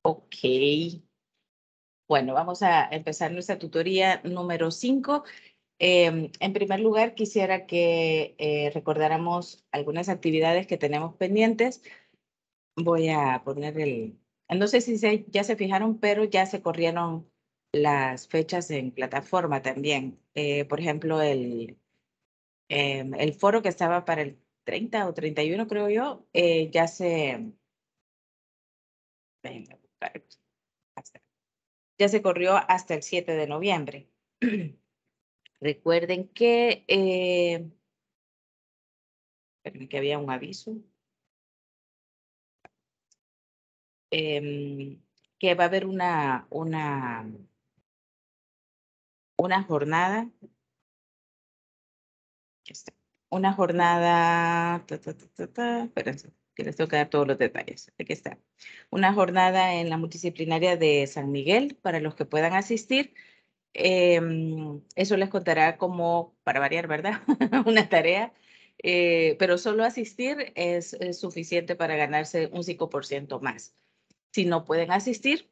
Ok. Bueno, vamos a empezar nuestra tutoría número 5. En primer lugar, quisiera que recordáramos algunas actividades que tenemos pendientes. Voy a poner no sé si ya se fijaron, pero ya se corrieron las fechas en plataforma también. Por ejemplo, el foro que estaba para el 30 o 31, creo yo, déjenme buscar, ya se corrió hasta el 7 de noviembre. Recuerden que, espérenme, que había un aviso, que va a haber una jornada, una jornada, espérense, que les tengo que dar todos los detalles. Aquí está. Una jornada en la multidisciplinaria de San Miguel para los que puedan asistir. Eso les contará como, para variar, ¿verdad? Una tarea, pero solo asistir es suficiente para ganarse un 5% más. Si no pueden asistir,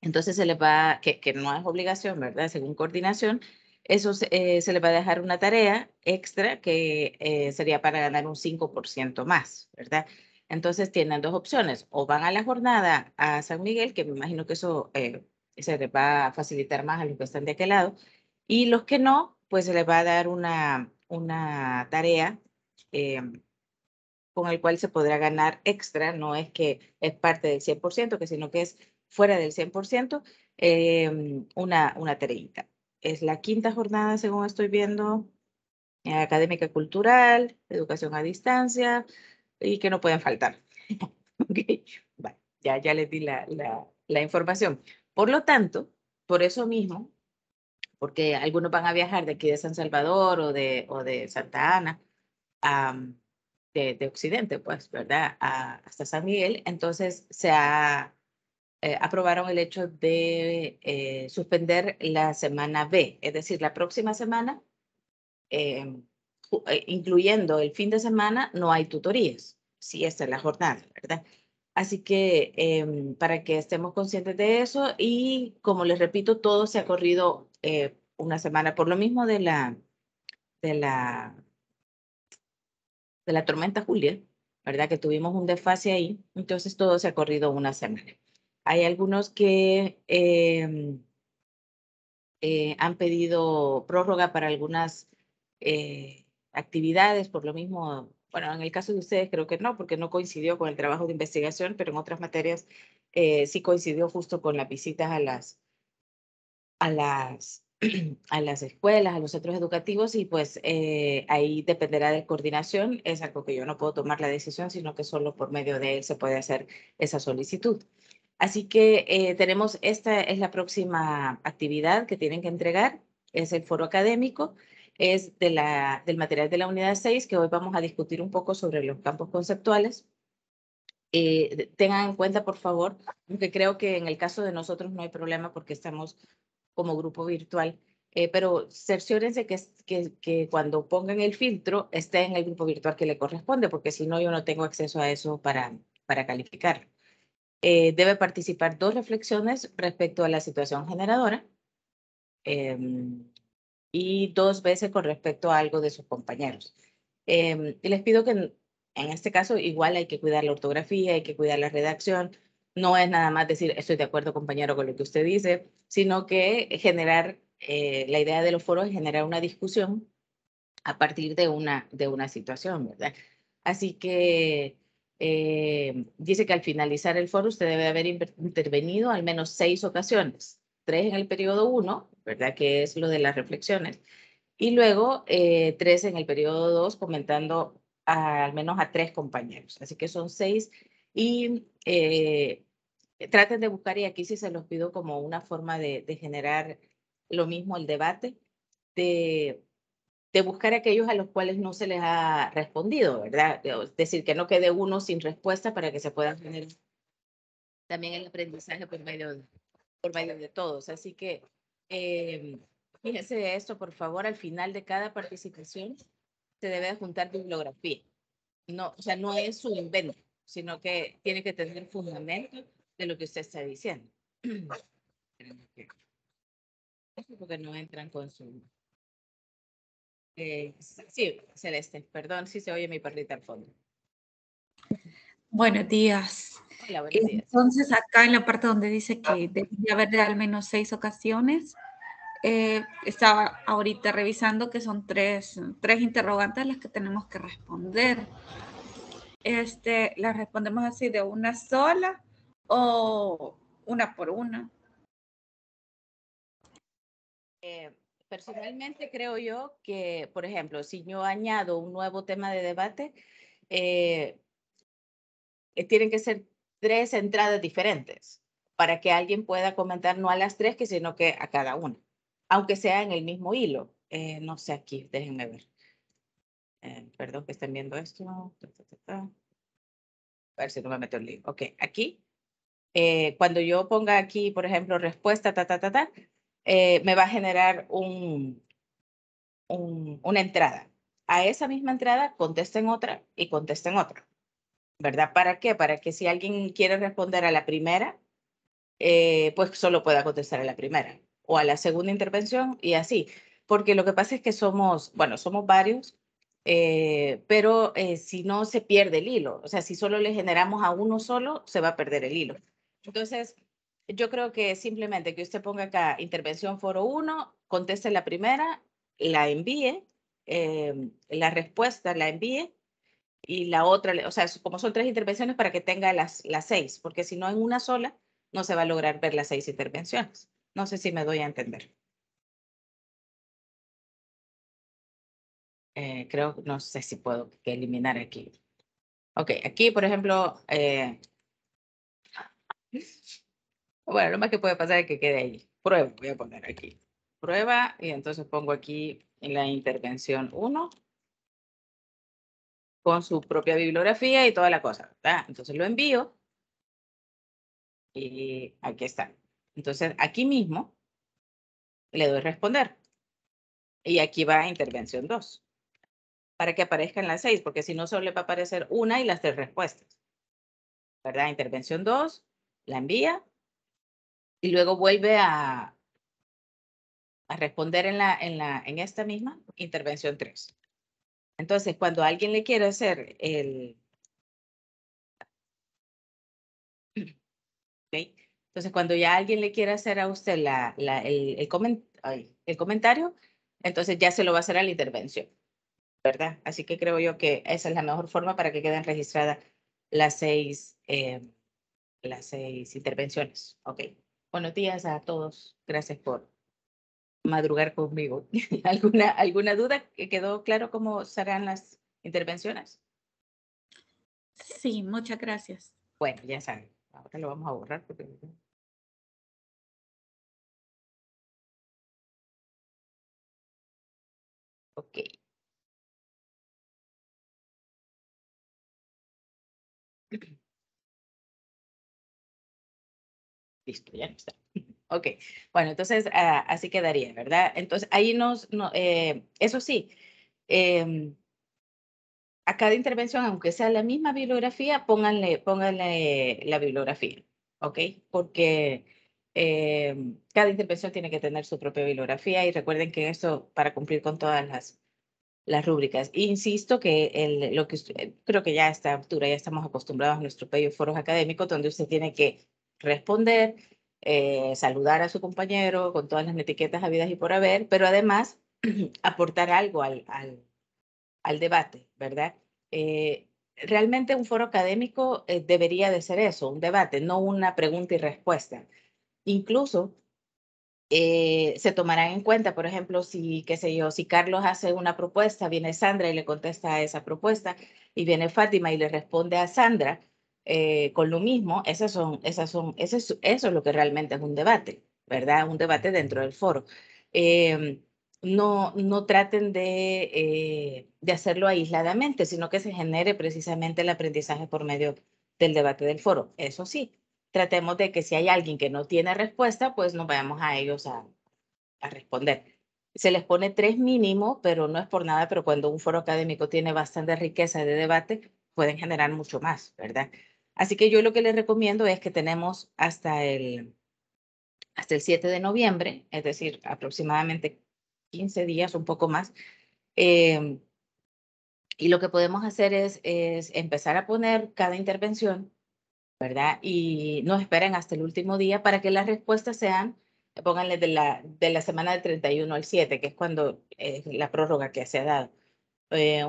entonces se les va, que no es obligación, ¿verdad? Según coordinación, eso se les va a dejar una tarea extra que sería para ganar un 5% más, ¿verdad? Entonces tienen dos opciones, o van a la jornada a San Miguel, que me imagino que eso se les va a facilitar más a los que están de aquel lado, y los que no, pues se les va a dar una tarea eh, con el cual se podrá ganar extra, no es que es parte del 100%, sino que es fuera del 100%, una tareita. Es la quinta jornada, según estoy viendo, académica cultural, educación a distancia, y que no pueden faltar. Okay. Vale, ya les di la información. Por lo tanto, por eso mismo, porque algunos van a viajar de aquí de San Salvador o de Santa Ana, de Occidente, pues, ¿verdad? Hasta San Miguel. Entonces aprobaron el hecho de suspender la semana B, es decir, la próxima semana, eh, incluyendo el fin de semana, no hay tutorías. Sí, esta es la jornada, ¿verdad? Así que para que estemos conscientes de eso y como les repito, todo se ha corrido una semana por lo mismo de la de la tormenta Julia, ¿verdad? Que tuvimos un desfase ahí, entonces todo se ha corrido una semana. Hay algunos que han pedido prórroga para algunas actividades, por lo mismo, bueno, en el caso de ustedes creo que no, porque no coincidió con el trabajo de investigación, pero en otras materias sí coincidió justo con las visitas a las, a las escuelas, a los centros educativos y pues ahí dependerá de coordinación. Es algo que yo no puedo tomar la decisión, sino que solo por medio de él se puede hacer esa solicitud. Así que esta es la próxima actividad que tienen que entregar, es el foro académico, es del material de la unidad 6, que hoy vamos a discutir un poco sobre los campos conceptuales. Tengan en cuenta, por favor, aunque creo que en el caso de nosotros no hay problema porque estamos como grupo virtual, pero cerciórense que cuando pongan el filtro esté en el grupo virtual que le corresponde, porque si no, yo no tengo acceso a eso para calificar. Debe participar 2 reflexiones respecto a la situación generadora y 2 veces con respecto a algo de sus compañeros. Y les pido que en este caso igual hay que cuidar la ortografía, hay que cuidar la redacción. No es nada más decir estoy de acuerdo compañero con lo que usted dice, sino que generar, la idea de los foros es generar una discusión a partir de una situación, ¿verdad? Así que dice que al finalizar el foro usted debe haber intervenido al menos 6 ocasiones, 3 en el periodo 1, ¿verdad? Que es lo de las reflexiones, y luego 3 en el periodo 2 comentando al menos a 3 compañeros. Así que son 6 y traten de buscar, y aquí sí se los pido como una forma de generar lo mismo el debate, de buscar aquellos a los cuales no se les ha respondido, ¿verdad? Es decir, que no quede uno sin respuesta para que se pueda tener también el aprendizaje por medio de todos. Así que fíjense de esto, por favor, al final de cada participación se debe juntar bibliografía. No, o sea, no es su invento. sino que tiene que tener fundamento de lo que usted está diciendo. Porque no entran con su... sí, Celeste, perdón si se oye mi perrita al fondo. Buenos días. Hola, buenos días. Entonces, acá en la parte donde dice que debería haber de al menos 6 ocasiones, estaba ahorita revisando que son tres interrogantes las que tenemos que responder. ¿Las respondemos así de una sola o una por una? Personalmente creo yo que, por ejemplo, si yo añado un nuevo tema de debate, tienen que ser 3 entradas diferentes para que alguien pueda comentar no a las 3, sino que a cada una, aunque sea en el mismo hilo. No sé aquí, déjenme ver. Perdón que estén viendo esto. A ver si no me meto el lío. Ok, aquí. Cuando yo ponga aquí, por ejemplo, respuesta, me va a generar una entrada. A esa misma entrada contesten otra y contesten otra. ¿Verdad? ¿Para qué? Para que si alguien quiere responder a la primera, pues solo pueda contestar a la primera o a la segunda intervención y así. Porque lo que pasa es que somos varios, pero si no se pierde el hilo. O sea, si solo le generamos a uno solo, se va a perder el hilo. Entonces, yo creo que simplemente que usted ponga acá intervención foro 1, conteste la primera, la envíe, la respuesta la envíe y la otra, o sea, como son 3 intervenciones para que tenga las 6, porque si no en una sola no se va a lograr ver las 6 intervenciones. No sé si me doy a entender. Creo, no sé si puedo eliminar aquí. Ok, aquí, por ejemplo, bueno, lo más que puede pasar es que quede ahí. Prueba, voy a poner aquí. Prueba, y entonces pongo aquí en la intervención 1 con su propia bibliografía y toda la cosa, ¿verdad? Entonces lo envío y aquí está. Entonces aquí mismo le doy responder. Y aquí va intervención 2 para que aparezcan las 6, porque si no solo le va a aparecer una y las 3 respuestas. ¿Verdad? Intervención 2, la envía y luego vuelve a responder en esta misma intervención 3. Entonces, cuando alguien le quiere hacer ¿okay? Entonces, cuando ya alguien le quiere hacer a usted el comentario, entonces ya se lo va a hacer a la intervención, ¿verdad? Así que creo yo que esa es la mejor forma para que queden registradas las 6 intervenciones. Ok. Buenos días a todos. Gracias por madrugar conmigo. ¿Alguna duda? ¿Quedó claro cómo serán las intervenciones? Sí, muchas gracias. Bueno, ya saben. Ahora lo vamos a borrar porque... Ok. Listo, ya no está. Ok, bueno, entonces así quedaría, ¿verdad? Entonces ahí eso sí, a cada intervención, aunque sea la misma bibliografía, pónganle la bibliografía, ¿ok? Porque cada intervención tiene que tener su propia bibliografía y recuerden que eso para cumplir con todas las rúbricas. Insisto que creo que ya a esta altura ya estamos acostumbrados a nuestros bellos foros académicos donde usted tiene que responder, saludar a su compañero con todas las etiquetas habidas y por haber, pero además aportar algo al debate, ¿verdad? Realmente un foro académico debería de ser eso, un debate, no una pregunta y respuesta. Incluso se tomarán en cuenta, por ejemplo, si, qué sé yo, si Carlos hace una propuesta, viene Sandra y le contesta a esa propuesta, y viene Fátima y le responde a Sandra con lo mismo, eso es lo que realmente es un debate, ¿verdad? Un debate dentro del foro. No traten de hacerlo aisladamente, sino que se genere precisamente el aprendizaje por medio del debate del foro. Eso sí, tratemos de que si hay alguien que no tiene respuesta, pues nos vayamos a ellos a responder. Se les pone 3 mínimo, pero no es por nada, pero cuando un foro académico tiene bastante riqueza de debate, pueden generar mucho más, ¿verdad? Así que yo lo que les recomiendo es que tenemos hasta el 7 de noviembre, es decir, aproximadamente 15 días, un poco más. Y lo que podemos hacer es empezar a poner cada intervención, ¿verdad? Y no esperen hasta el último día para que las respuestas sean, pónganle de la semana del 31 al 7, que es cuando la prórroga que se ha dado.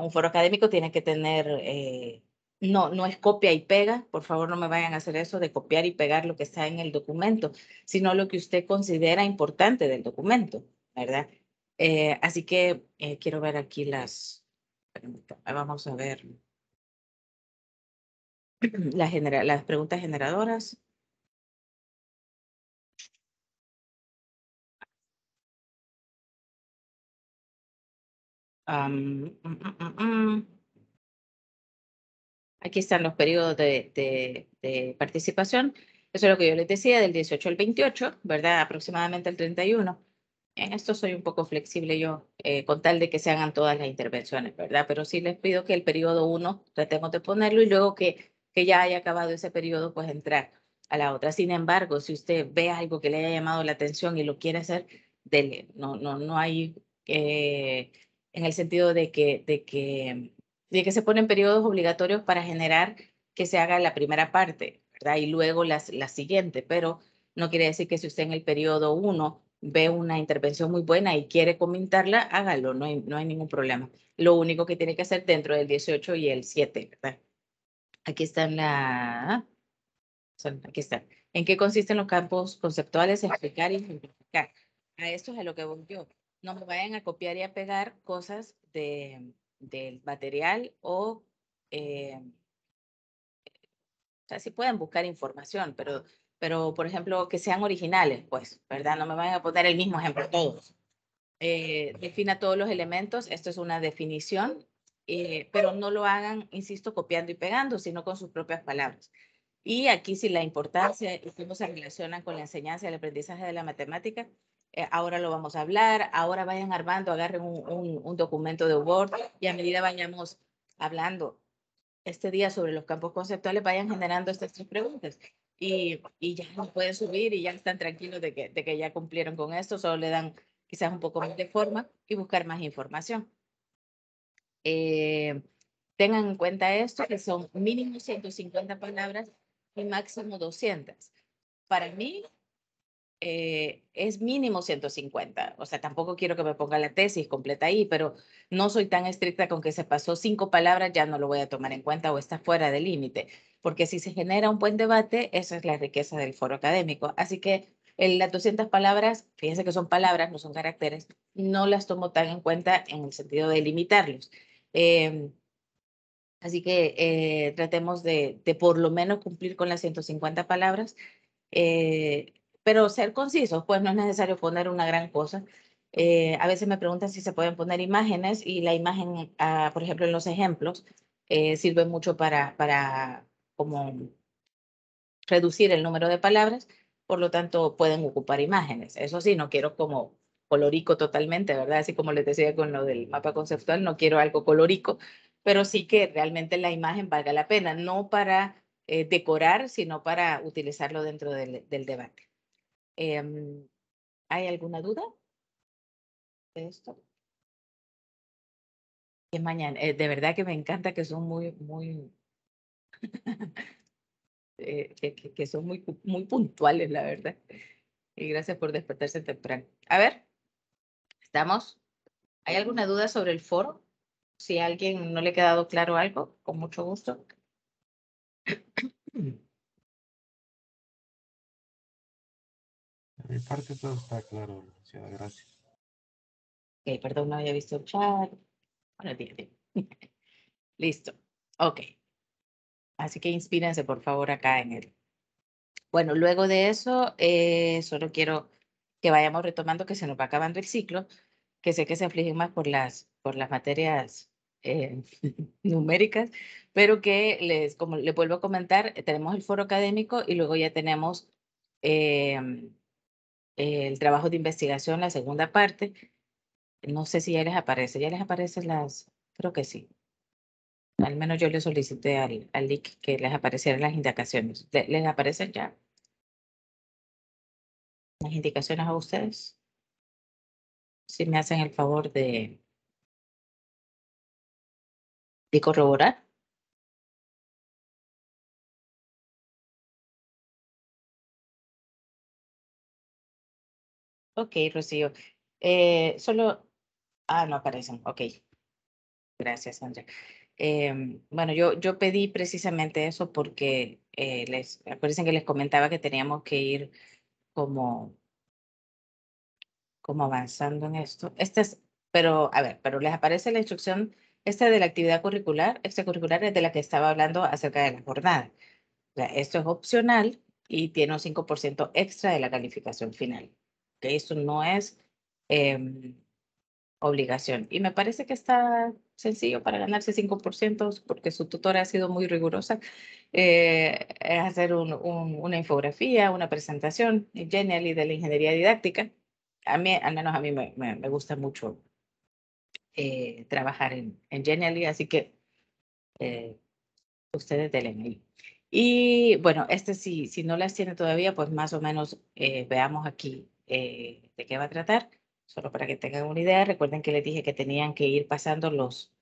Un foro académico tiene que tener, no es copia y pega, por favor no me vayan a hacer eso de copiar y pegar lo que está en el documento, sino lo que usted considera importante del documento, ¿verdad? Así que quiero ver aquí vamos a ver las preguntas generadoras. Aquí están los periodos de participación. Eso es lo que yo les decía, del 18 al 28, ¿verdad? Aproximadamente el 31. En esto soy un poco flexible yo, con tal de que se hagan todas las intervenciones, ¿verdad? Pero sí les pido que el periodo 1 tratemos de ponerlo y luego que ya haya acabado ese periodo, pues entrar a la otra. Sin embargo, si usted ve algo que le haya llamado la atención y lo quiere hacer, dele. No hay, en el sentido de que se ponen periodos obligatorios para generar que se haga la primera parte, ¿verdad? Y luego la siguiente, pero no quiere decir que si usted en el periodo 1 ve una intervención muy buena y quiere comentarla, hágalo, no hay ningún problema. Lo único que tiene que hacer dentro del 18 y el 7, ¿verdad? Aquí están aquí están. ¿En qué consisten los campos conceptuales? Explicar y ejemplificar. A esto es a lo que voy yo. No me vayan a copiar y a pegar cosas del material o sea, sí pueden buscar información, pero por ejemplo, que sean originales, pues, ¿verdad? No me vayan a poner el mismo ejemplo todos. Defina todos los elementos, esto es una definición, pero no lo hagan, insisto, copiando y pegando, sino con sus propias palabras. Y aquí sí la importancia y cómo se relacionan con la enseñanza y el aprendizaje de la matemática, ahora lo vamos a hablar, ahora vayan armando, agarren un documento de Word y a medida vayamos hablando este día sobre los campos conceptuales, vayan generando estas 3 preguntas. Y ya nos pueden subir y ya están tranquilos de que ya cumplieron con esto, solo le dan quizás un poco más de forma y buscar más información. Tengan en cuenta esto, que son mínimo 150 palabras y máximo 200. Para mí, es mínimo 150. O sea, tampoco quiero que me ponga la tesis completa ahí, pero no soy tan estricta con que se pasó 5 palabras, ya no lo voy a tomar en cuenta o está fuera del límite. Porque si se genera un buen debate, esa es la riqueza del foro académico. Así que las 200 palabras, fíjense que son palabras, no son caracteres, no las tomo tan en cuenta en el sentido de limitarlos. Así que tratemos de por lo menos cumplir con las 150 palabras, pero ser concisos, pues no es necesario poner una gran cosa. A veces me preguntan si se pueden poner imágenes y la imagen, por ejemplo, en los ejemplos, sirve mucho para como reducir el número de palabras, por lo tanto pueden ocupar imágenes. Eso sí, no quiero como colorico totalmente, ¿verdad? Así como les decía con lo del mapa conceptual, no quiero algo colorico, pero sí que realmente la imagen valga la pena, no para decorar, sino para utilizarlo dentro del debate. ¿Hay alguna duda de esto? Que mañana, de verdad que me encanta que son muy, que son muy puntuales, la verdad. Y gracias por despertarse temprano. A ver, ¿estamos? ¿Hay alguna duda sobre el foro? Si a alguien no le ha quedado claro algo, con mucho gusto. De mi parte todo está claro, licenciada, gracias. Ok, perdón, no había visto el chat. Bueno, listo. Ok. Así que inspírense, por favor, acá en el. Bueno, luego de eso, solo quiero que vayamos retomando que se nos va acabando el ciclo, que sé que se afligen más por las materias numéricas, pero que como les vuelvo a comentar, tenemos el foro académico y luego ya tenemos el trabajo de investigación, la segunda parte. No sé si ya les aparece, creo que sí. Al menos yo le solicité al LIC que les aparecieran las indicaciones. ¿Les aparecen ya las indicaciones a ustedes? Si me hacen el favor de corroborar. Ok, Rocío. Solo... Ah, no aparecen. Ok. Gracias, Andrea. Bueno, yo pedí precisamente eso porque acuérdense que les comentaba que teníamos que ir como, como avanzando en esto. Pero, a ver, pero les aparece la instrucción esta de la actividad curricular, extracurricular es de la que estaba hablando acerca de la jornada. O sea, esto es opcional y tiene un 5% extra de la calificación final. ¿Ok? Esto no es obligación. Y me parece que está sencillo para ganarse 5% porque su tutora ha sido muy rigurosa. Es hacer una infografía, una presentación en Genially de la ingeniería didáctica. A mí, al menos a mí me gusta mucho trabajar en Genially, así que ustedes denle ahí. Y bueno, si no las tiene todavía, pues más o menos veamos aquí de qué va a tratar. Solo para que tengan una idea, recuerden que les dije que tenían que ir pasando los,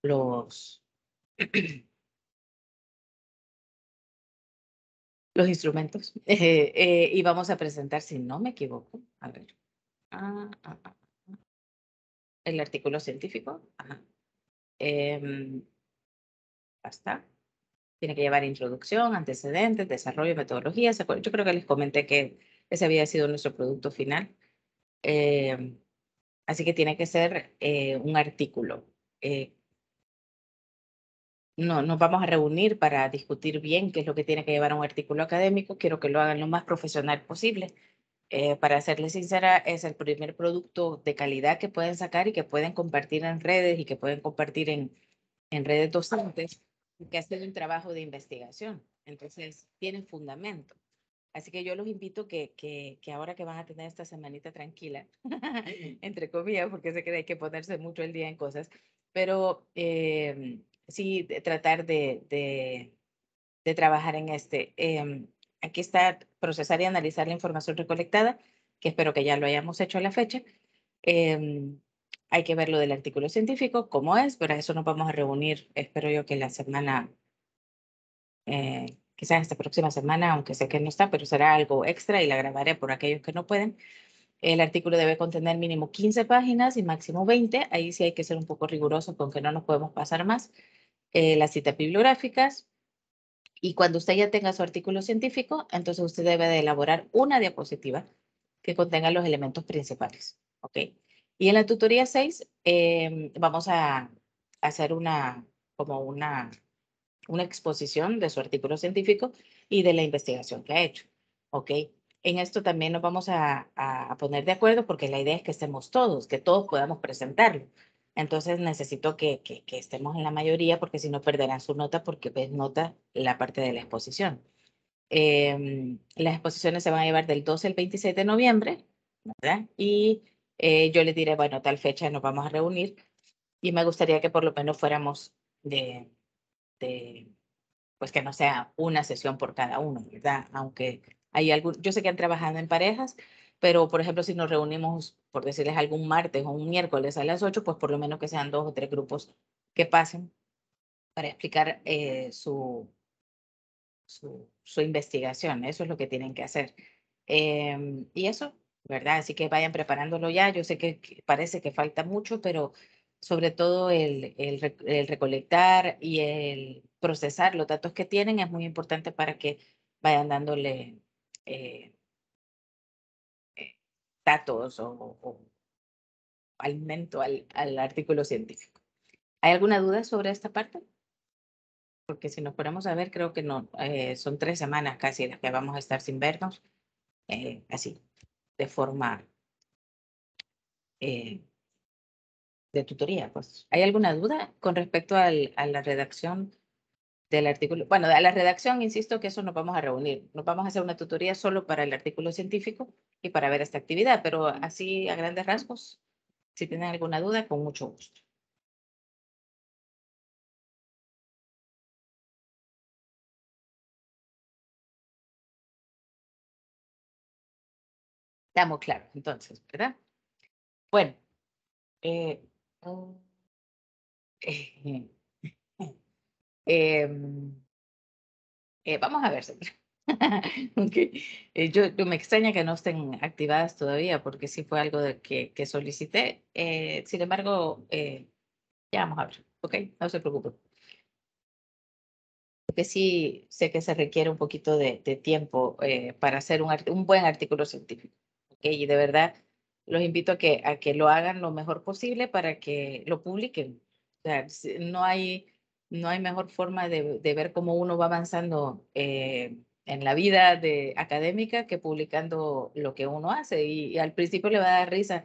los instrumentos. Y vamos a presentar, si no me equivoco, a ver, ah, ah, ah, el artículo científico. Ajá. Basta. Tiene que llevar introducción, antecedentes, desarrollo, metodologías. Yo creo que les comenté que ese había sido nuestro producto final. Así que tiene que ser un artículo. No, nos vamos a reunir para discutir bien qué es lo que tiene que llevar un artículo académico. Quiero que lo hagan lo más profesional posible. Para serles sincera, es el primer producto de calidad que pueden sacar y que pueden compartir en redes y que pueden compartir en redes docentes, que hacen un trabajo de investigación. Entonces, tienen fundamento. Así que yo los invito que ahora que van a tener esta semanita tranquila, entre comillas, porque sé que hay que ponerse mucho el día en cosas, pero sí tratar de trabajar en este. Aquí está procesar y analizar la información recolectada, que espero que ya lo hayamos hecho a la fecha. Hay que ver lo del artículo científico, cómo es, pero eso nos vamos a reunir, espero yo que la semana, quizás esta próxima semana, aunque sé que no está, pero será algo extra y la grabaré por aquellos que no pueden. El artículo debe contener mínimo 15 páginas y máximo 20. Ahí sí hay que ser un poco riguroso con que no nos podemos pasar más. Las citas bibliográficas. Y cuando usted ya tenga su artículo científico, entonces usted debe de elaborar una diapositiva que contenga los elementos principales. ¿Ok? Y en la tutoría 6 vamos a hacer como una exposición de su artículo científico y de la investigación que ha hecho. ¿Ok? En esto también nos vamos a poner de acuerdo porque la idea es que estemos todos, que todos podamos presentarlo. Entonces necesito que estemos en la mayoría porque si no perderán su nota porque pues nota la parte de la exposición. Las exposiciones se van a llevar del 12 al 26 de noviembre, ¿verdad? Y yo les diré, bueno, tal fecha nos vamos a reunir y me gustaría que por lo menos fuéramos de pues que no sea una sesión por cada uno, ¿verdad? Aunque hay algún, yo sé que han trabajado en parejas, pero por ejemplo, si nos reunimos, por decirles algún martes o un miércoles a las 8, pues por lo menos que sean 2 o 3 grupos que pasen para explicar su investigación. Eso es lo que tienen que hacer. Y eso, ¿verdad? Así que vayan preparándolo ya. Yo sé que parece que falta mucho, pero sobre todo el recolectar y el procesar los datos que tienen es muy importante para que vayan dándole eh, eh, datos o alimento al artículo científico. ¿Hay alguna duda sobre esta parte? Porque si nos ponemos a ver, creo que no, son 3 semanas casi las que vamos a estar sin vernos, así, de forma eh, de tutoría. Pues, ¿hay alguna duda con respecto a la redacción del artículo? Bueno, a la redacción, insisto que eso nos vamos a reunir. Nos vamos a hacer una tutoría solo para el artículo científico y para ver esta actividad, pero así a grandes rasgos, si tienen alguna duda, con mucho gusto. Estamos claros, entonces, ¿verdad? Bueno, mm, eh, vamos a ver. Okay. Yo me extraña que no estén activadas todavía porque sí fue algo que solicité. Sin embargo, ya vamos a ver, ¿ok? No se preocupen. Porque sí sé que se requiere un poquito de tiempo para hacer un buen artículo científico, ¿ok? Y de verdad los invito a que lo hagan lo mejor posible para que lo publiquen. O sea, no hay mejor forma de ver cómo uno va avanzando en la vida académica que publicando lo que uno hace. Y al principio le va a dar risa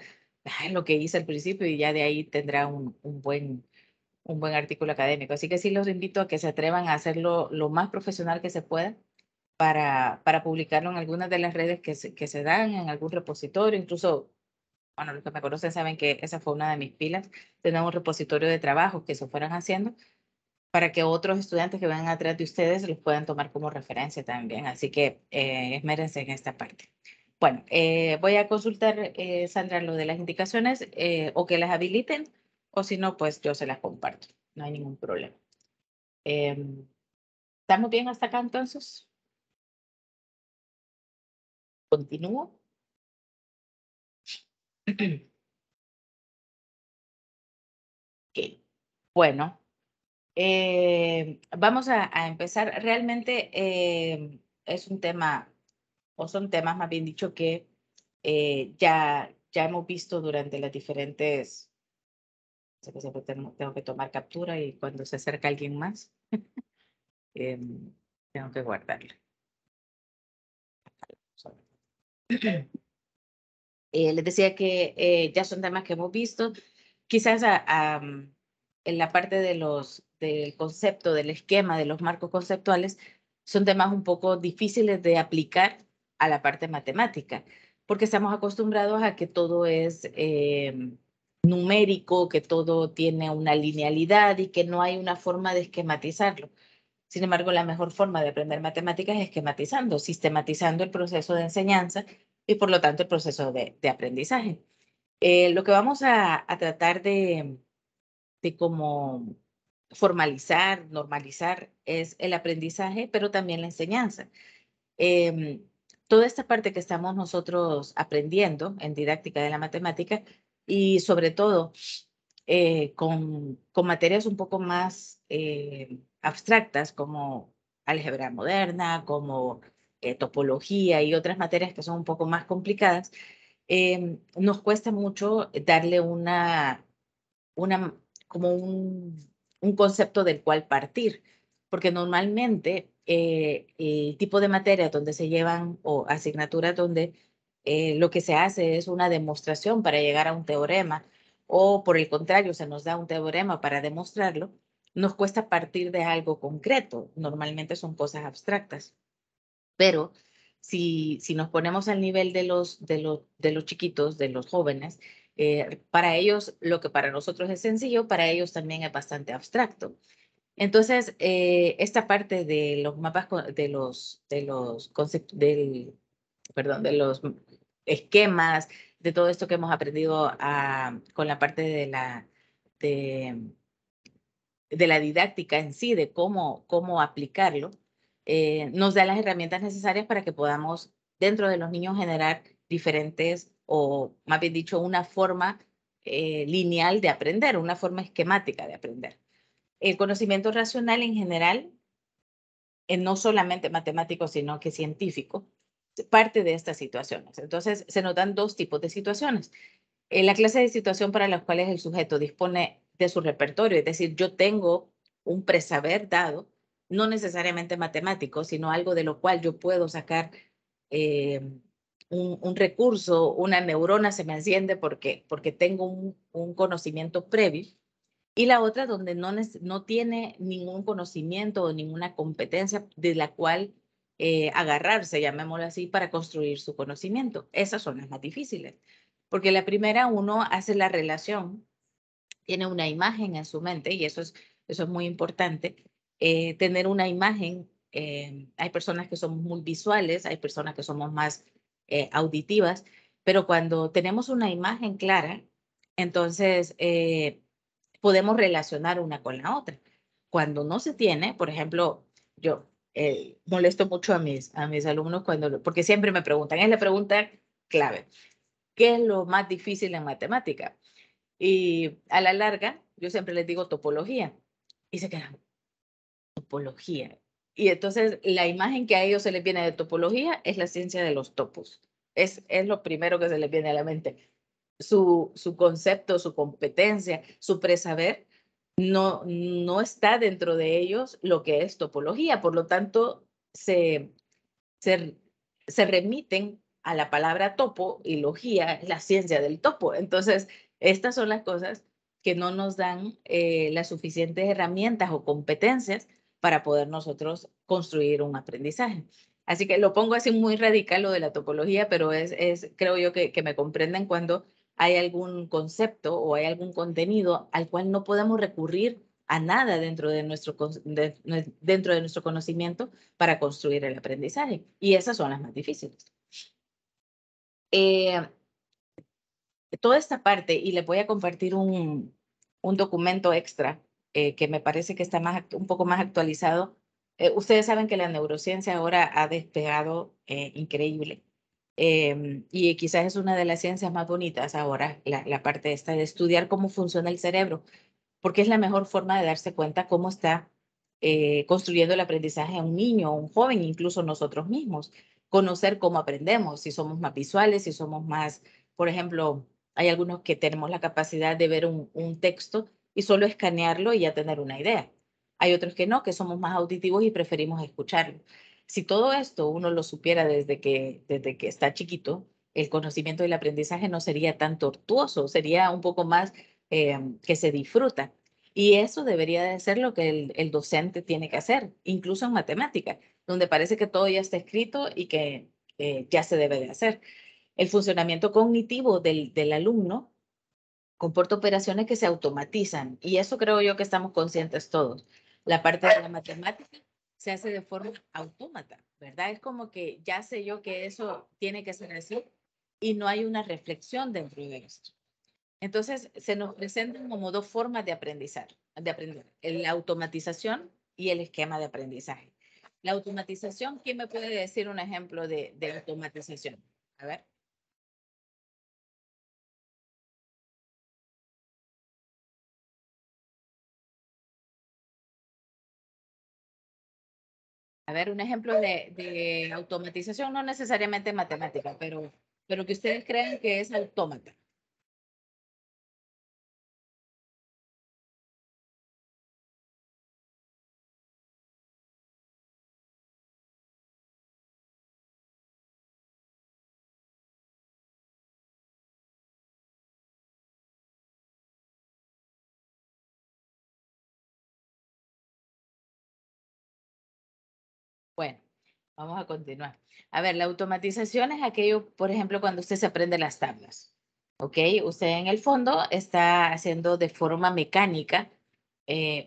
lo que hice al principio y ya de ahí tendrá un buen artículo académico. Así que sí los invito a que se atrevan a hacerlo lo más profesional que se pueda para publicarlo en algunas de las redes que se dan, en algún repositorio, incluso, bueno, los que me conocen saben que esa fue una de mis pilas, tener un repositorio de trabajo que se fueran haciendo para que otros estudiantes que vengan atrás de ustedes los puedan tomar como referencia también. Así que esmérense en esta parte. Bueno, voy a consultar, Sandra, lo de las indicaciones o que las habiliten o si no, pues yo se las comparto. No hay ningún problema. ¿Estamos bien hasta acá entonces? ¿Continúo? Ok. Bueno, vamos a empezar. Realmente es un tema, o son temas más bien dicho que ya hemos visto durante las diferentes, sé que siempre tengo que tomar captura y cuando se acerca alguien más, tengo que guardarlo. Les decía que ya son temas que hemos visto, quizás en la parte del concepto, del esquema, de los marcos conceptuales, son temas un poco difíciles de aplicar a la parte matemática, porque estamos acostumbrados a que todo es numérico, que todo tiene una linealidad y que no hay una forma de esquematizarlo. Sin embargo, la mejor forma de aprender matemáticas es esquematizando, sistematizando el proceso de enseñanza y por lo tanto el proceso de aprendizaje. Lo que vamos a tratar de cómo formalizar, normalizar es el aprendizaje, pero también la enseñanza. Toda esta parte que estamos nosotros aprendiendo en didáctica de la matemática y sobre todo con materias un poco más abstractas como álgebra moderna, como topología y otras materias que son un poco más complicadas, nos cuesta mucho darle una, como un concepto del cual partir, porque normalmente el tipo de materias donde se llevan o asignaturas donde lo que se hace es una demostración para llegar a un teorema o por el contrario se nos da un teorema para demostrarlo, nos cuesta partir de algo concreto. Normalmente son cosas abstractas, pero si nos ponemos al nivel de los chiquitos, de los jóvenes, para ellos lo que para nosotros es sencillo, para ellos también es bastante abstracto. Entonces, esta parte de los mapas, de los conceptos, perdón, de los esquemas, de todo esto que hemos aprendido con la parte de, de la didáctica en sí, de cómo aplicarlo, nos da las herramientas necesarias para que podamos dentro de los niños generar diferentes, o más bien dicho, una forma lineal de aprender, una forma esquemática de aprender. El conocimiento racional en general, no solamente matemático, sino que científico, parte de estas situaciones. Entonces, se nos dan dos tipos de situaciones. La clase de situación para las cuales el sujeto dispone de su repertorio, es decir, yo tengo un presaber dado, no necesariamente matemático, sino algo de lo cual yo puedo sacar eh, un recurso, una neurona se me enciende porque tengo un conocimiento previo. Y la otra donde no tiene ningún conocimiento o ninguna competencia de la cual agarrarse, llamémoslo así, para construir su conocimiento. Esas son las más difíciles, porque la primera uno hace la relación, tiene una imagen en su mente y eso es muy importante, tener una imagen. Hay personas que somos muy visuales, hay personas que somos más auditivas Pero cuando tenemos una imagen clara, entonces podemos relacionar una con la otra. Cuando no se tiene, por ejemplo, yo molesto mucho a mis alumnos porque siempre me preguntan, es la pregunta clave, ¿qué es lo más difícil en matemática? Y a la larga, yo siempre les digo topología. Y se quedan, topología. Y entonces la imagen que a ellos se les viene de topología es la ciencia de los topos. Es lo primero que se les viene a la mente. Su concepto, su competencia, su presaber, no está dentro de ellos lo que es topología. Por lo tanto, se remiten a la palabra topo y logía, la ciencia del topo. Entonces, estas son las cosas que no nos dan las suficientes herramientas o competencias para poder nosotros construir un aprendizaje. Así que lo pongo así muy radical lo de la topología, pero creo yo que me comprenden cuando hay algún concepto o hay algún contenido al cual no podemos recurrir a nada dentro de nuestro conocimiento para construir el aprendizaje. Y esas son las más difíciles. Toda esta parte, y les voy a compartir un documento extra que me parece que está un poco más actualizado. Ustedes saben que la neurociencia ahora ha despegado increíble. Y quizás es una de las ciencias más bonitas ahora, la parte esta de estudiar cómo funciona el cerebro, porque es la mejor forma de darse cuenta cómo está construyendo el aprendizaje a un niño, un joven, incluso nosotros mismos. Conocer cómo aprendemos, si somos más visuales, si somos más, por ejemplo, hay algunos que tenemos la capacidad de ver un texto y solo escanearlo y ya tener una idea. Hay otros que no, que somos más auditivos y preferimos escucharlo. Si todo esto uno lo supiera desde que está chiquito, el conocimiento y el aprendizaje no sería tan tortuoso, sería un poco más que se disfruta. Y eso debería de ser lo que el docente tiene que hacer, incluso en matemática, donde parece que todo ya está escrito y que ya se debe de hacer. El funcionamiento cognitivo del alumno comporta operaciones que se automatizan y eso creo yo que estamos conscientes todos. La parte de la matemática se hace de forma autómata, ¿verdad? Es como que ya sé yo que eso tiene que ser así y no hay una reflexión dentro de esto. Entonces, se nos presentan como dos formas de aprender, la automatización y el esquema de aprendizaje. La automatización, ¿quién me puede decir un ejemplo de automatización? A ver. A ver, un ejemplo de automatización, no necesariamente matemática, pero que ustedes crean que es autómata. Bueno, vamos a continuar. A ver, la automatización es aquello, por ejemplo, cuando usted se aprende las tablas. ¿Ok? Usted en el fondo está haciendo de forma mecánica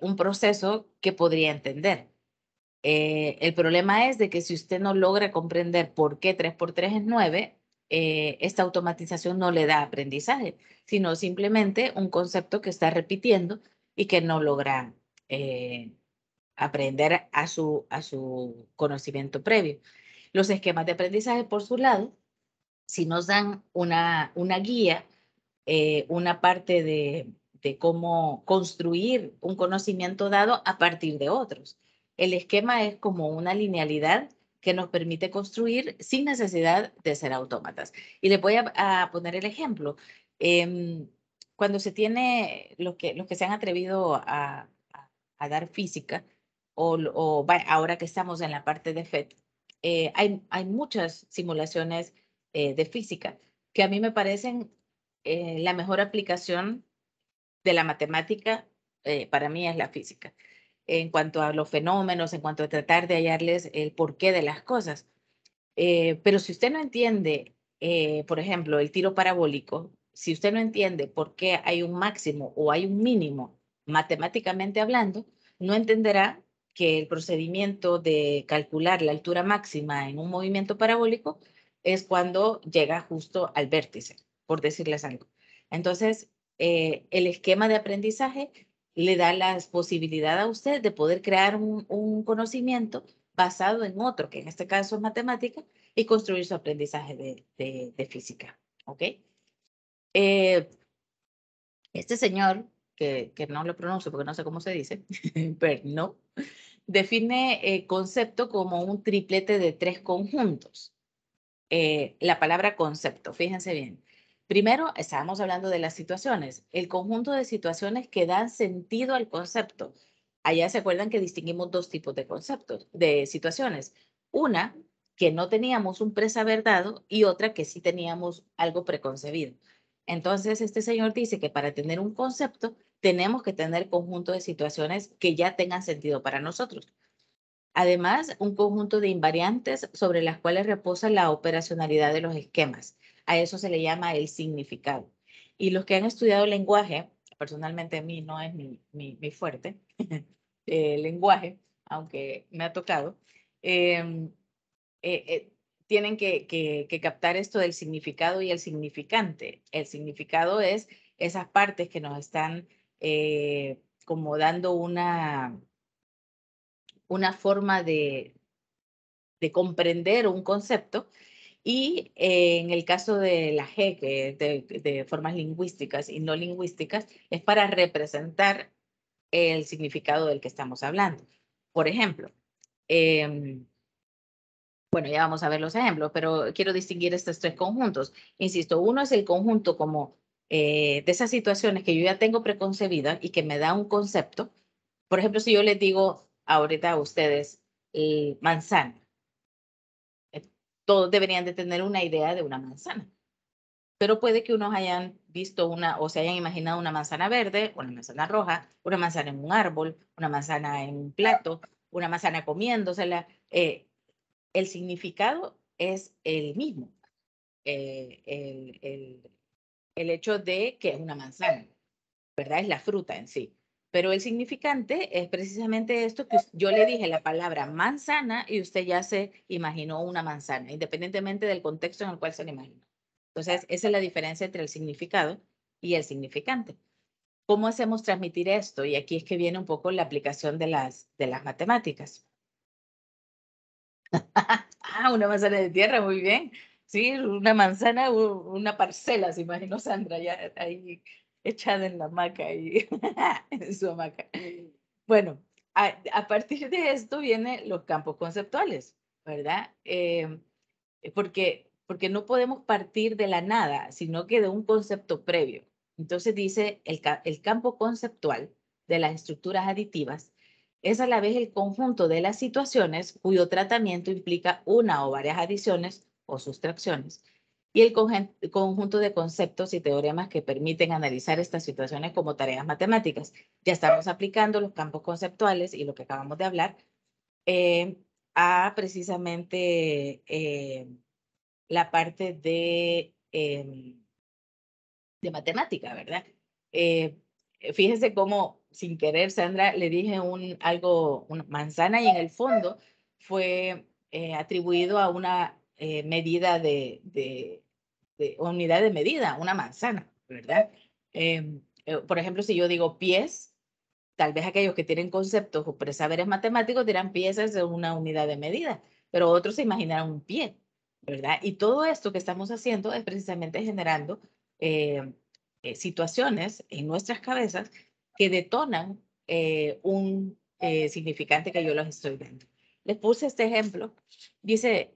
un proceso que podría entender. El problema es de que si usted no logra comprender por qué 3 por 3 es 9, esta automatización no le da aprendizaje, sino simplemente un concepto que está repitiendo y que no logra aprender a su conocimiento previo. Los esquemas de aprendizaje, por su lado, si nos dan una guía, una parte de cómo construir un conocimiento dado a partir de otros. El esquema es como una linealidad que nos permite construir sin necesidad de ser autómatas. Y les voy a poner el ejemplo. Cuando se tiene, los que se han atrevido a dar física, ahora que estamos en la parte de FET, hay muchas simulaciones de física que a mí me parecen la mejor aplicación de la matemática para mí es la física. En cuanto a los fenómenos, en cuanto a tratar de hallarles el porqué de las cosas. Pero si usted no entiende, por ejemplo, el tiro parabólico, si usted no entiende por qué hay un máximo o hay un mínimo matemáticamente hablando, no entenderá que el procedimiento de calcular la altura máxima en un movimiento parabólico es cuando llega justo al vértice, por decirles algo. Entonces, el esquema de aprendizaje le da la posibilidad a usted de poder crear un conocimiento basado en otro, que en este caso es matemática, y construir su aprendizaje de física. ¿Ok? Este señor, que no lo pronuncio porque no sé cómo se dice, pero no, define concepto como un triplete de 3 conjuntos. La palabra concepto, fíjense bien. Primero, estábamos hablando de las situaciones, el conjunto de situaciones que dan sentido al concepto. Allá se acuerdan que distinguimos 2 tipos de conceptos, de situaciones. Una, que no teníamos un presaber dado y otra que sí teníamos algo preconcebido. Entonces, este señor dice que para tener un concepto tenemos que tener conjunto de situaciones que ya tengan sentido para nosotros. Además, un conjunto de invariantes sobre las cuales reposa la operacionalidad de los esquemas. A eso se le llama el significado. Y los que han estudiado lenguaje, personalmente a mí no es mi fuerte, el lenguaje, aunque me ha tocado, eh, tienen que captar esto del significado y el significante. El significado es esas partes que nos están como dando una forma de comprender un concepto. Y en el caso de la G, que es de formas lingüísticas y no lingüísticas, es para representar el significado del que estamos hablando. Por ejemplo, bueno, ya vamos a ver los ejemplos, pero quiero distinguir estos 3 conjuntos. Insisto, uno es el conjunto como de esas situaciones que yo ya tengo preconcebidas y que me da un concepto. Por ejemplo, si yo les digo ahorita a ustedes manzana, todos deberían de tener una idea de una manzana. Pero puede que unos hayan visto o se hayan imaginado una manzana verde, una manzana roja, una manzana en un árbol, una manzana en un plato, una manzana comiéndosela. El significado es el mismo. El hecho de que es una manzana, ¿verdad? Es la fruta en sí. Pero el significante es precisamente esto que yo le dije la palabra manzana y usted ya se imaginó una manzana, independientemente del contexto en el cual se le imaginó. Entonces, esa es la diferencia entre el significado y el significante. ¿Cómo hacemos transmitir esto? Y aquí es que viene un poco la aplicación de las matemáticas. Una manzana de tierra, muy bien. Sí, una manzana, una parcela, se imaginó Sandra, ya ahí echada en la hamaca, y en su hamaca. Bueno, a partir de esto vienen los campos conceptuales, ¿verdad? Porque no podemos partir de la nada, sino que de un concepto previo. Entonces dice el campo conceptual de las estructuras aditivas es a la vez el conjunto de las situaciones cuyo tratamiento implica una o varias adiciones o sustracciones y el conjunto de conceptos y teoremas que permiten analizar estas situaciones como tareas matemáticas. Ya estamos aplicando los campos conceptuales y lo que acabamos de hablar a precisamente la parte de matemática, ¿verdad? Fíjense cómo, sin querer, Sandra, le dije una manzana y en el fondo fue atribuido a una medida de unidad de medida, una manzana, ¿verdad? Por ejemplo, si yo digo pies, tal vez aquellos que tienen conceptos o presaberes matemáticos dirán piezas de una unidad de medida, pero otros se imaginarán un pie, ¿verdad? Y todo esto que estamos haciendo es precisamente generando situaciones en nuestras cabezas que detonan un significante que yo los estoy dando. Les puse este ejemplo. Dice,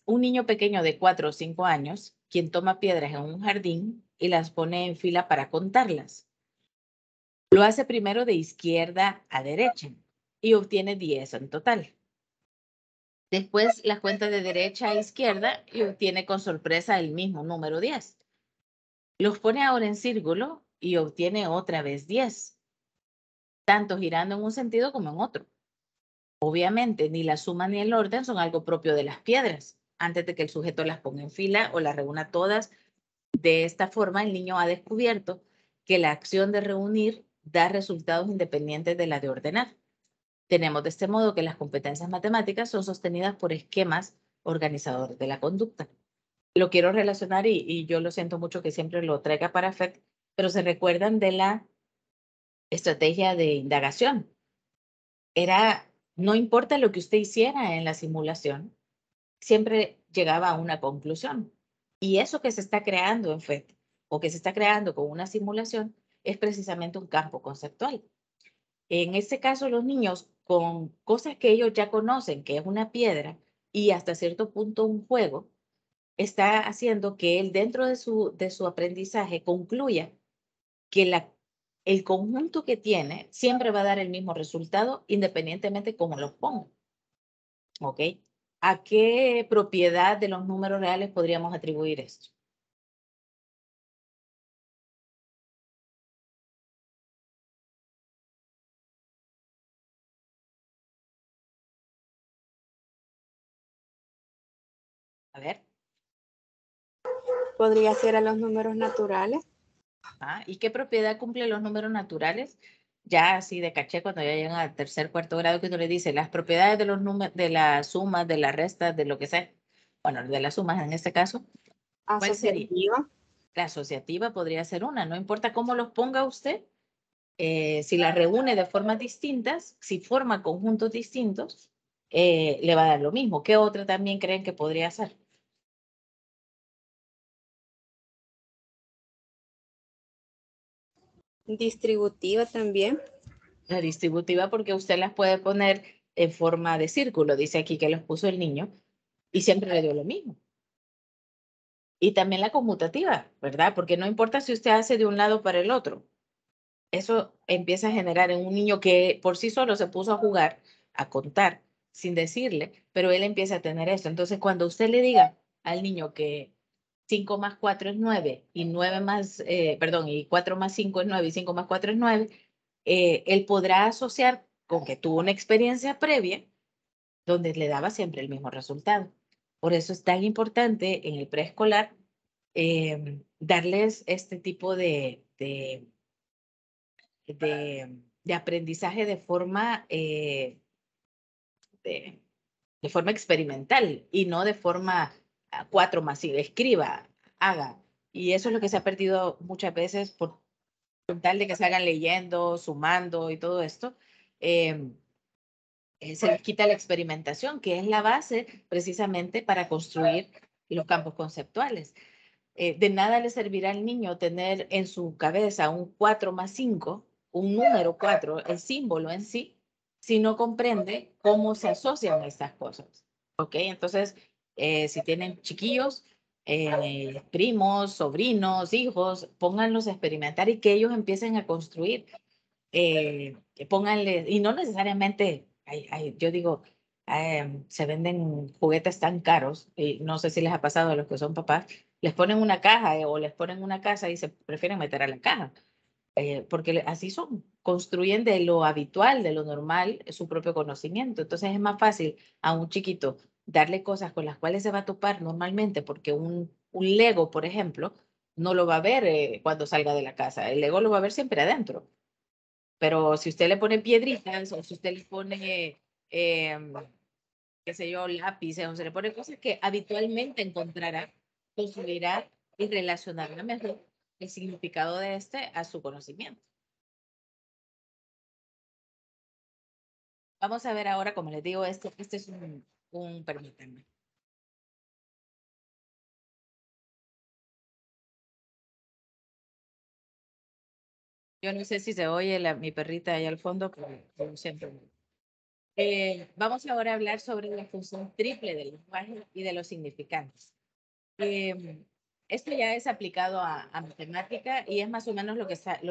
un niño pequeño de 4 o 5 años, quien toma piedras en un jardín y las pone en fila para contarlas. Lo hace primero de izquierda a derecha y obtiene 10 en total. Después las cuenta de derecha a izquierda y obtiene con sorpresa el mismo número 10. Los pone ahora en círculo y obtiene otra vez 10, tanto girando en un sentido como en otro. Obviamente, ni la suma ni el orden son algo propio de las piedras. Antes de que el sujeto las ponga en fila o las reúna todas, de esta forma el niño ha descubierto que la acción de reunir da resultados independientes de la de ordenar. Tenemos de este modo que las competencias matemáticas son sostenidas por esquemas organizador de la conducta. Lo quiero relacionar y yo lo siento mucho que siempre lo traiga para FET, pero se recuerdan de la estrategia de indagación. Era, no importa lo que usted hiciera en la simulación, siempre llegaba a una conclusión. Y eso que se está creando en FET o que se está creando con una simulación es precisamente un campo conceptual. En este caso, los niños con cosas que ellos ya conocen, que es una piedra y hasta cierto punto un juego, está haciendo que él dentro de su aprendizaje concluya que el conjunto que tiene siempre va a dar el mismo resultado independientemente de cómo lo ponga. ¿Ok? ¿A qué propiedad de los números reales podríamos atribuir esto? A ver. Podría ser a los números naturales. ¿Y qué propiedad cumplen los números naturales? Ya así de caché, cuando ya llegan al tercer, cuarto grado, que uno le dice las propiedades de los números, de las sumas, de las restas, de lo que sea. Bueno, de las sumas en este caso. ¿Cuál sería? Asociativa. La asociativa podría ser una, no importa cómo los ponga usted, si las reúne de formas distintas, si forma conjuntos distintos, le va a dar lo mismo. ¿Qué otra también creen que podría ser? Distributiva también. La distributiva, porque usted las puede poner en forma de círculo, dice aquí que los puso el niño, y siempre le dio lo mismo. Y también la conmutativa, ¿verdad? Porque no importa si usted hace de un lado para el otro. Eso empieza a generar en un niño que por sí solo se puso a jugar, a contar, sin decirle, pero él empieza a tener eso. Entonces, cuando usted le diga al niño que 5 más 4 es 9 y 9 más, perdón, y 4 más 5 es 9 y 5 más 4 es 9, él podrá asociar con que tuvo una experiencia previa donde le daba siempre el mismo resultado. Por eso es tan importante en el preescolar darles este tipo de aprendizaje de forma experimental y no de forma 4 masiva, escriba, haga. Y eso es lo que se ha perdido muchas veces por tal de que se hagan leyendo, sumando y todo esto. Se les quita la experimentación, que es la base precisamente para construir los campos conceptuales. De nada le servirá al niño tener en su cabeza un 4 más 5, un número 4, el símbolo en sí, si no comprende cómo se asocian estas cosas. ¿Ok? Entonces, si tienen chiquillos, primos, sobrinos, hijos, pónganlos a experimentar y que ellos empiecen a construir. Pónganle, y no necesariamente, yo digo, se venden juguetes tan caros, y no sé si les ha pasado a los que son papás, les ponen una caja o les ponen una casa y se prefieren meter a la caja, porque así son, construyen de lo habitual, de lo normal, su propio conocimiento. Entonces es más fácil a un chiquito darle cosas con las cuales se va a topar normalmente, porque un Lego, por ejemplo, no lo va a ver cuando salga de la casa, el Lego lo va a ver siempre adentro. Pero si usted le pone piedritas o si usted le pone, qué sé yo, lápices o se le pone cosas que habitualmente encontrará, construirá y relacionará mejor el significado de este a su conocimiento. Vamos a ver ahora, como les digo, este es permítanme. Yo no sé si se oye mi perrita ahí al fondo, pero como siempre. Vamos ahora a hablar sobre la función triple del lenguaje y de los significantes. Esto ya es aplicado a matemática y es más o menos lo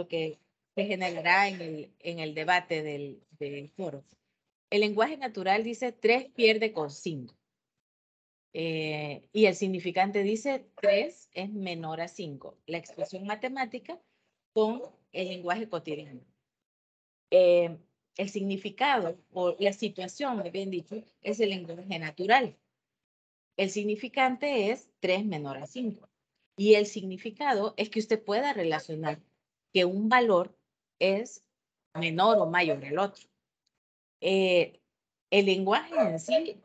que se generará en el debate del foro. El lenguaje natural dice 3 pierde con 5. Y el significante dice 3 es menor a 5. La expresión matemática con el lenguaje cotidiano. El significado o la situación, bien dicho, es el lenguaje natural. El significante es 3 menor a 5. Y el significado es que usted pueda relacionar que un valor es menor o mayor al otro. El lenguaje en sí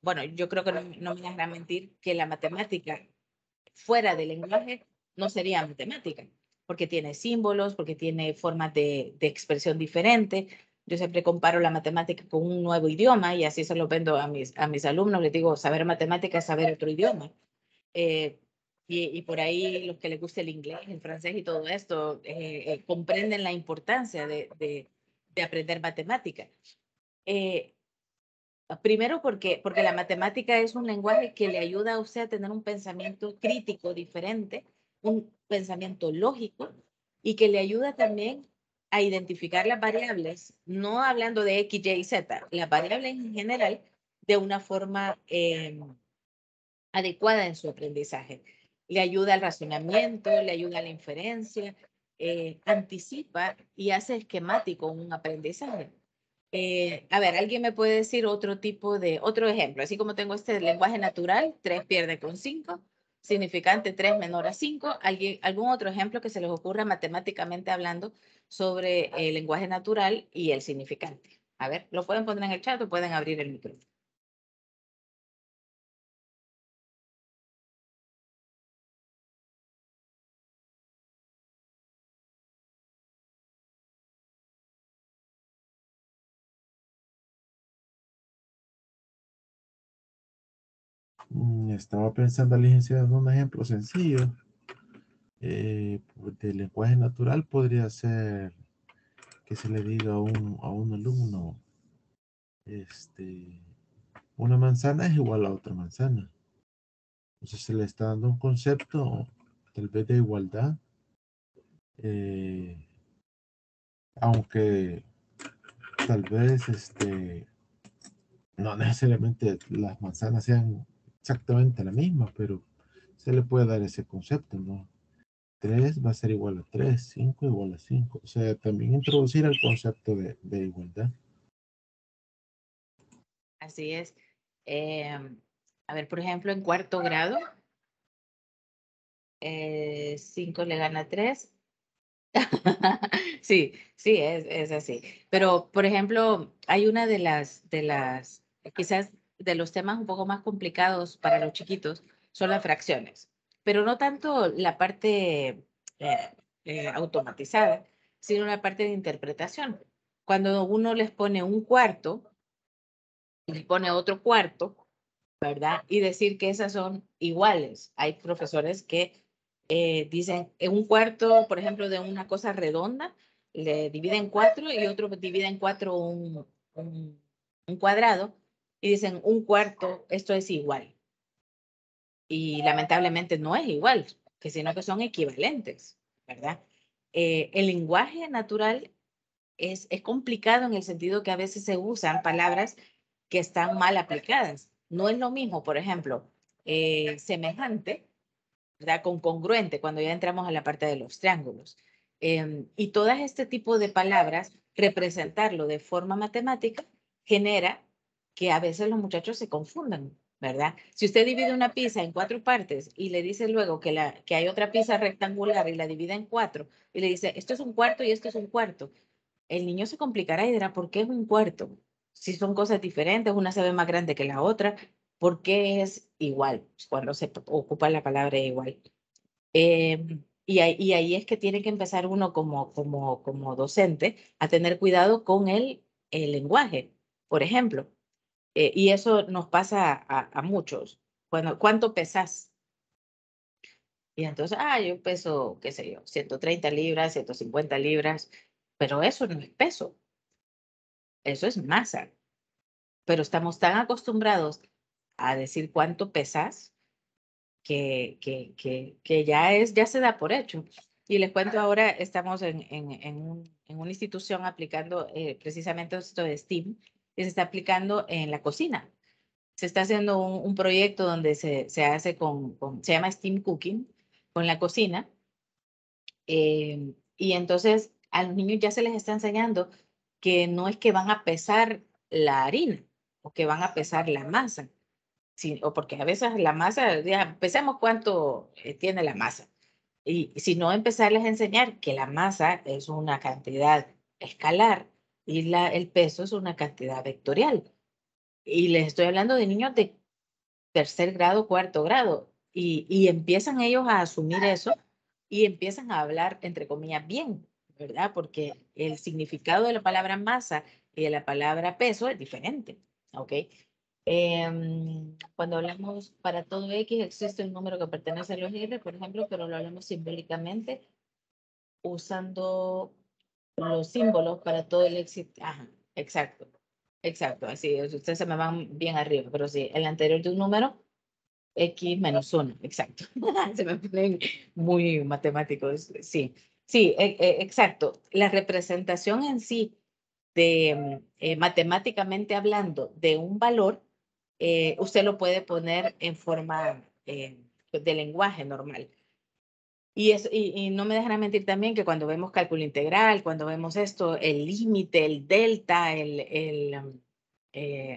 bueno, yo creo que no me dejarán mentir que la matemática fuera del lenguaje no sería matemática, porque tiene símbolos, porque tiene formas de expresión diferentes. Yo siempre comparo la matemática con un nuevo idioma y así se lo vendo a mis alumnos. Les digo, saber matemática es saber otro idioma. Y por ahí los que les gusta el inglés, el francés y todo esto, comprenden la importancia de aprender matemática. Primero porque la matemática es un lenguaje que le ayuda a usted a tener un pensamiento crítico diferente, un pensamiento lógico y que le ayuda también a identificar las variables, no hablando de X, Y, Z, las variables en general de una forma adecuada en su aprendizaje. Le ayuda al razonamiento, le ayuda a la inferencia, anticipa y hace esquemático un aprendizaje. A ver, ¿alguien me puede decir otro ejemplo? Así como tengo este lenguaje natural, 3 pierde con 5, significante 3 menor a 5. ¿Algún otro ejemplo que se les ocurra matemáticamente hablando sobre el lenguaje natural y el significante? A ver, lo pueden poner en el chat o pueden abrir el micrófono. Estaba pensando, licenciado, en un ejemplo sencillo. Del lenguaje natural podría ser que se le diga a un alumno, una manzana es igual a otra manzana. Entonces se le está dando un concepto tal vez de igualdad, aunque tal vez no necesariamente las manzanas sean exactamente la misma, pero se le puede dar ese concepto, ¿no? 3 va a ser igual a 3, 5 igual a 5. O sea, también introducir el concepto de igualdad. Así es. A ver, por ejemplo, en cuarto grado, 5 le gana 3. Sí, sí, es así. Pero, por ejemplo, hay una quizás de los temas un poco más complicados para los chiquitos, son las fracciones, pero no tanto la parte automatizada, sino la parte de interpretación. Cuando uno les pone un cuarto, les pone otro cuarto, ¿verdad? Y decir que esas son iguales. Hay profesores que dicen en un cuarto, por ejemplo, de una cosa redonda, le dividen 4 y otro divide en 4 un cuadrado y dicen un cuarto, esto es igual. Y lamentablemente no es igual, sino que son equivalentes, ¿verdad? El lenguaje natural es complicado en el sentido que a veces se usan palabras que están mal aplicadas. No es lo mismo, por ejemplo, semejante, ¿verdad? Con congruente, cuando ya entramos a la parte de los triángulos. Y todo este tipo de palabras, representarlo de forma matemática, genera que a veces los muchachos se confundan, ¿verdad? Si usted divide una pizza en 4 partes y le dice luego que hay otra pizza rectangular y la divide en 4 y le dice, esto es un cuarto y esto es un cuarto, el niño se complicará y dirá, ¿por qué es un cuarto? Si son cosas diferentes, una se ve más grande que la otra, ¿por qué es igual? Cuando se ocupa la palabra igual. Y ahí es que tiene que empezar uno como docente a tener cuidado con el lenguaje, por ejemplo. Y eso nos pasa a muchos. ¿Cuánto pesas? Y entonces, yo peso, qué sé yo, 130 libras, 150 libras, pero eso no es peso, eso es masa. Pero estamos tan acostumbrados a decir cuánto pesas que ya se da por hecho. Y les cuento ahora, estamos en una institución aplicando precisamente esto de STEAM, y se está aplicando en la cocina. Se está haciendo un proyecto donde se hace se llama STEAM Cooking, con la cocina. Y entonces a los niños ya se les está enseñando que no es que van a pesar la harina o que van a pesar la masa, o porque a veces la masa, ya, pensemos cuánto tiene la masa. Y si no, empezarles a enseñar que la masa es una cantidad escalar y el peso es una cantidad vectorial. Y les estoy hablando de niños de tercer grado, cuarto grado. Y empiezan ellos a asumir eso y empiezan a hablar, entre comillas, bien, ¿verdad? Porque el significado de la palabra masa y de la palabra peso es diferente, ¿ok? Cuando hablamos para todo X, existe un número que pertenece a los R, por ejemplo, pero lo hablamos simbólicamente usando los símbolos para todo el éxito. Ajá, exacto, exacto, así es. Ustedes se me van bien arriba, pero sí, el anterior de un número, X menos 1, exacto. Se me ponen muy matemáticos, sí. Sí, exacto. La representación en sí de matemáticamente hablando de un valor, usted lo puede poner en forma de lenguaje normal. Y no me dejarán mentir también que cuando vemos cálculo integral, cuando vemos esto, el límite, el delta,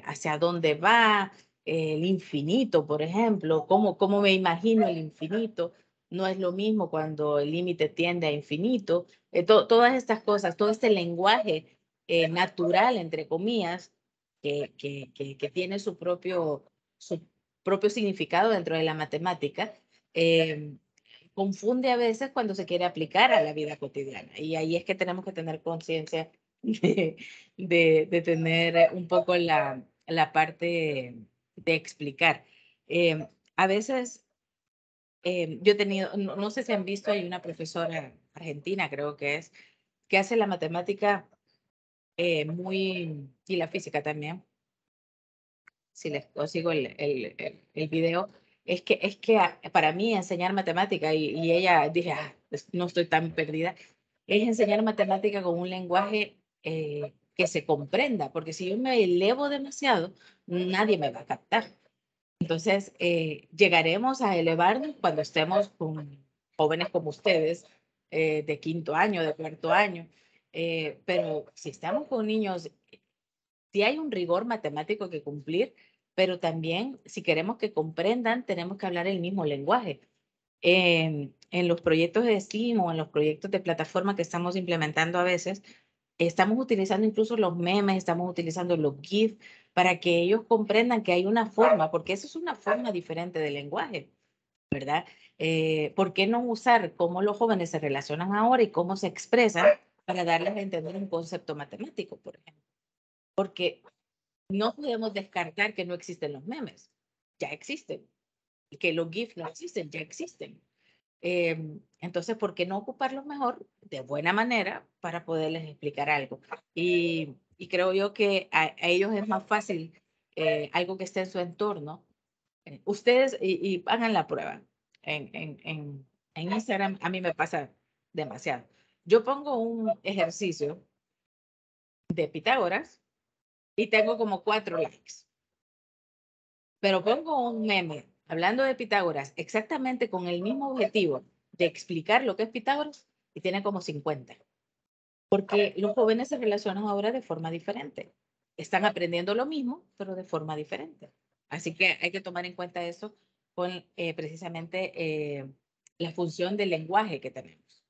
hacia dónde va, el infinito, por ejemplo, cómo me imagino el infinito, no es lo mismo cuando el límite tiende a infinito. Todas estas cosas, todo este lenguaje natural, entre comillas, que tiene su propio significado dentro de la matemática, confunde a veces cuando se quiere aplicar a la vida cotidiana. Y ahí es que tenemos que tener conciencia de tener un poco la parte de explicar. A veces yo he tenido, no sé si han visto, hay una profesora argentina, creo que es, que hace la matemática y la física también, si les consigo el video, es que para mí enseñar matemática, y ella dije, no estoy tan perdida, es enseñar matemática con un lenguaje que se comprenda, porque si yo me elevo demasiado, nadie me va a captar. Entonces, llegaremos a elevarnos cuando estemos con jóvenes como ustedes, de quinto año, de cuarto año, pero si estamos con niños, sí hay un rigor matemático que cumplir, pero también si queremos que comprendan, tenemos que hablar el mismo lenguaje. En los proyectos de STEAM o en los proyectos de plataforma que estamos implementando a veces, estamos utilizando incluso los memes, estamos utilizando los GIF para que ellos comprendan que hay una forma, porque eso es una forma diferente de lenguaje, ¿verdad? ¿Por qué no usar cómo los jóvenes se relacionan ahora y cómo se expresan para darles a entender un concepto matemático, por ejemplo? Porque no podemos descartar que no existen los memes, ya existen, y que los GIFs no existen, ya existen. Entonces, ¿por qué no ocuparlos mejor, de buena manera, para poderles explicar algo? Y creo yo que a ellos es más fácil algo que esté en su entorno. Ustedes, y hagan la prueba. En Instagram a mí me pasa demasiado. Yo pongo un ejercicio de Pitágoras y tengo como 4 likes. Pero pongo un meme hablando de Pitágoras exactamente con el mismo objetivo de explicar lo que es Pitágoras y tiene como 50. Porque los jóvenes se relacionan ahora de forma diferente. Están aprendiendo lo mismo, pero de forma diferente. Así que hay que tomar en cuenta eso con precisamente la función del lenguaje que tenemos.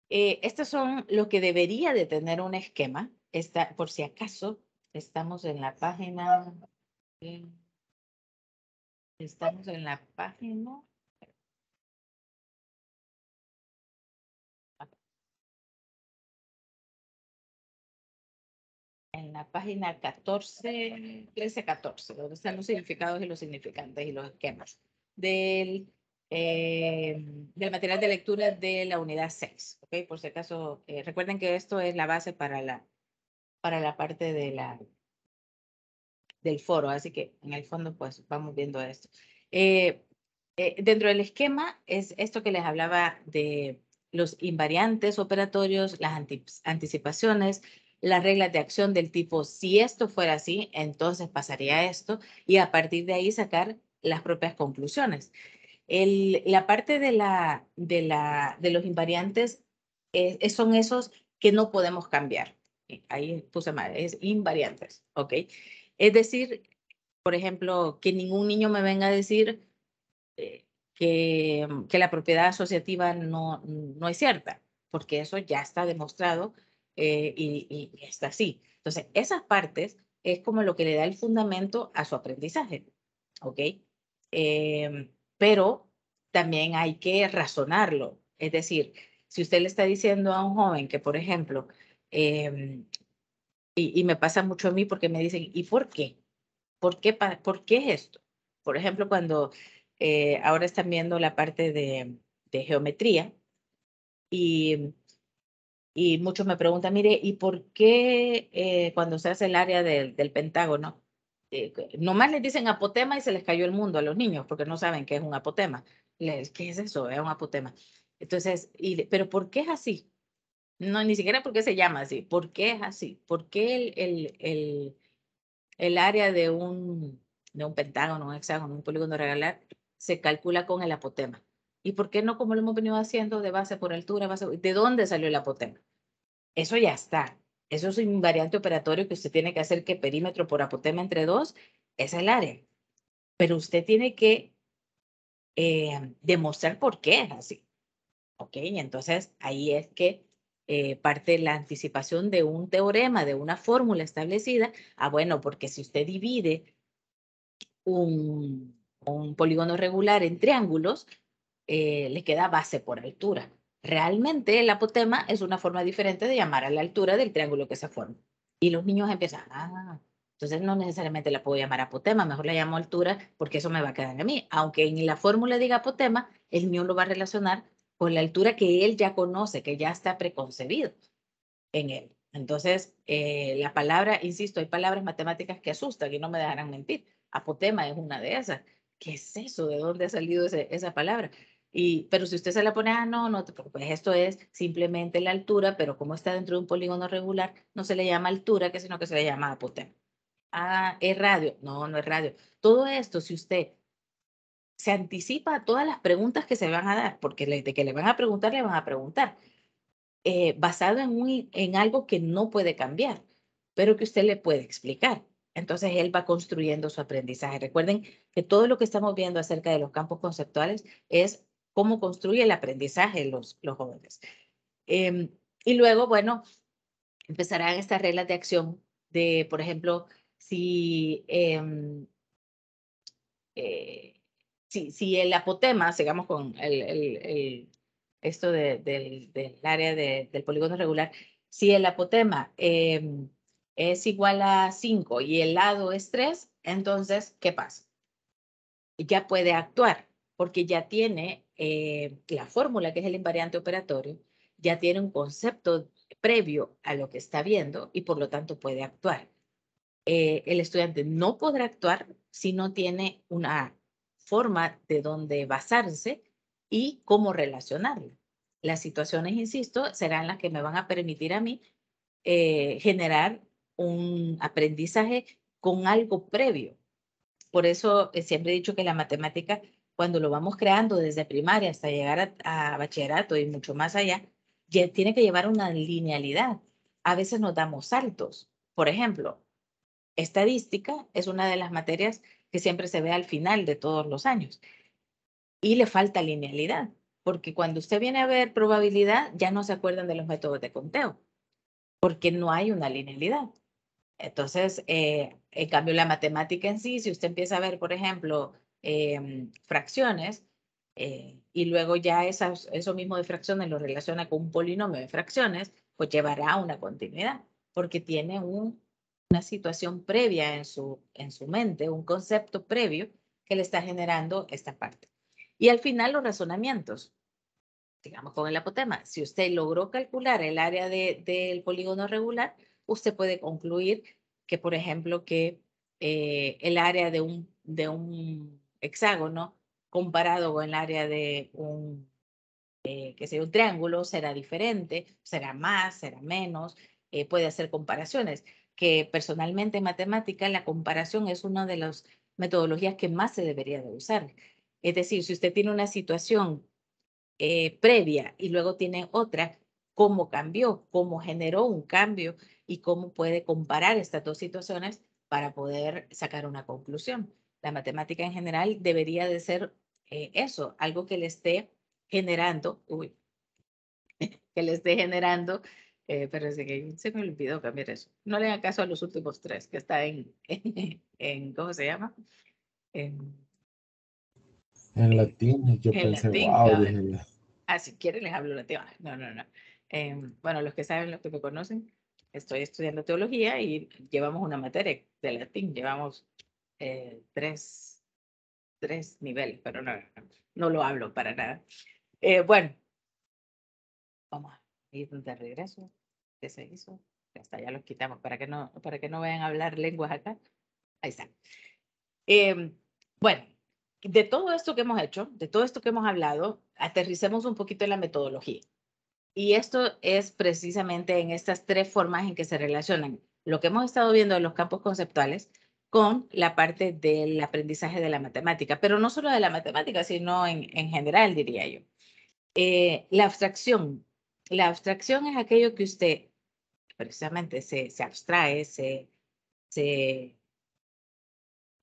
Estos son lo que debería de tener un esquema. Por si acaso, estamos en la página... Estamos en la página. En la página 14, 13, 14, donde están los significados y los significantes y los esquemas del material de lectura de la unidad 6. ¿Okay? Por si acaso, recuerden que esto es la base para la parte del foro, así que en el fondo pues vamos viendo esto. Dentro del esquema es esto que les hablaba de los invariantes operatorios, las anticipaciones, las reglas de acción del tipo, si esto fuera así, entonces pasaría esto, y a partir de ahí sacar las propias conclusiones. La parte de los invariantes son esos que no podemos cambiar. Ahí puse mal, es invariantes, ¿ok? Es decir, por ejemplo, que ningún niño me venga a decir que la propiedad asociativa no es cierta, porque eso ya está demostrado y está así. Entonces, esas partes es como lo que le da el fundamento a su aprendizaje, ¿ok? Pero también hay que razonarlo. Es decir, si usted le está diciendo a un joven que, por ejemplo, y me pasa mucho a mí porque me dicen, ¿y por qué? ¿Por qué es esto? Por ejemplo, cuando ahora están viendo la parte de geometría y muchos me preguntan, mire, ¿y por qué cuando se hace el área del Pentágono, nomás les dicen apotema y se les cayó el mundo a los niños porque no saben qué es un apotema? ¿Qué es eso? Es un apotema. Entonces, ¿pero por qué es así? No, ni siquiera por qué se llama así. ¿Por qué es así? ¿Por qué el área de un pentágono, un hexágono, un polígono regular se calcula con el apotema? ¿Y por qué no como lo hemos venido haciendo de base por altura? ¿De dónde salió el apotema? Eso ya está. Eso es un invariante operatorio que usted tiene que hacer que perímetro por apotema entre 2 es el área. Pero usted tiene que demostrar por qué es así. ¿Ok? Y entonces ahí es que parte la anticipación de un teorema, de una fórmula establecida. Bueno, porque si usted divide un polígono regular en triángulos, le queda base por altura. Realmente el apotema es una forma diferente de llamar a la altura del triángulo que se forma. Y los niños empiezan, entonces no necesariamente la puedo llamar apotema, mejor la llamo altura porque eso me va a quedar a mí. Aunque en la fórmula diga apotema, el niño lo va a relacionar con la altura que él ya conoce, que ya está preconcebido en él. Entonces, la palabra, insisto, hay palabras matemáticas que asustan y no me dejarán mentir. Apotema es una de esas. ¿Qué es eso? ¿De dónde ha salido esa palabra? Pero si usted se la pone, no te preocupes, esto es simplemente la altura, pero como está dentro de un polígono regular, no se le llama altura, sino que se le llama apotema. ¿Es radio? No, no es radio. Todo esto, si usted se anticipa a todas las preguntas que se van a dar, porque de que le van a preguntar. Basado en algo que no puede cambiar, pero que usted le puede explicar. Entonces, él va construyendo su aprendizaje. Recuerden que todo lo que estamos viendo acerca de los campos conceptuales es cómo construye el aprendizaje los jóvenes. Y luego, bueno, empezarán estas reglas de acción de, por ejemplo, si el apotema, sigamos con esto del área del polígono regular, si el apotema es igual a 5 y el lado es 3, entonces, ¿qué pasa? Ya puede actuar, porque ya tiene la fórmula, que es el invariante operatorio, ya tiene un concepto previo a lo que está viendo y por lo tanto puede actuar. El estudiante no podrá actuar si no tiene una forma de dónde basarse y cómo relacionarla. Las situaciones, insisto, serán las que me van a permitir a mí generar un aprendizaje con algo previo. Por eso siempre he dicho que la matemática, cuando lo vamos creando desde primaria hasta llegar a bachillerato y mucho más allá, ya tiene que llevar una linealidad. A veces nos damos saltos. Por ejemplo, estadística es una de las materias que siempre se ve al final de todos los años y le falta linealidad, porque cuando usted viene a ver probabilidad, ya no se acuerdan de los métodos de conteo, porque no hay una linealidad. Entonces, en cambio, la matemática en sí, si usted empieza a ver, por ejemplo, fracciones, y luego ya eso mismo de fracciones lo relaciona con un polinomio de fracciones, pues llevará a una continuidad, porque tiene una situación previa en su mente, un concepto previo que le está generando esta parte. Y al final los razonamientos, digamos con el apotema, si usted logró calcular el área del polígono regular, usted puede concluir que, por ejemplo, que el área de un hexágono comparado con el área de un triángulo será diferente, será más, será menos, puede hacer comparaciones, que personalmente en matemática la comparación es una de las metodologías que más se debería de usar. Es decir, si usted tiene una situación previa y luego tiene otra, cómo cambió, cómo generó un cambio y cómo puede comparar estas dos situaciones para poder sacar una conclusión. La matemática en general debería de ser eso, algo que le esté generando, Pero es que se me olvidó cambiar eso. No le hagan caso a los últimos 3, que está en ¿cómo se llama? En latín, yo pensé, latín, wow, cabal. dije la- Si quieren les hablo latín. No, no, no. Bueno, los que saben, los que me conocen, estoy estudiando teología y llevamos una materia de latín. Llevamos 3 niveles, pero no lo hablo para nada. Bueno, vamos a ir de regreso. ¿Qué se hizo? Ya los quitamos para que no vayan a hablar lenguas acá. Ahí está. Bueno, de todo esto que hemos hecho, de todo esto que hemos hablado, aterricemos un poquito en la metodología. Y esto es precisamente en estas 3 formas en que se relacionan lo que hemos estado viendo en los campos conceptuales con la parte del aprendizaje de la matemática, pero no solo de la matemática, sino en general, diría yo. La abstracción es aquello que usted precisamente se abstrae,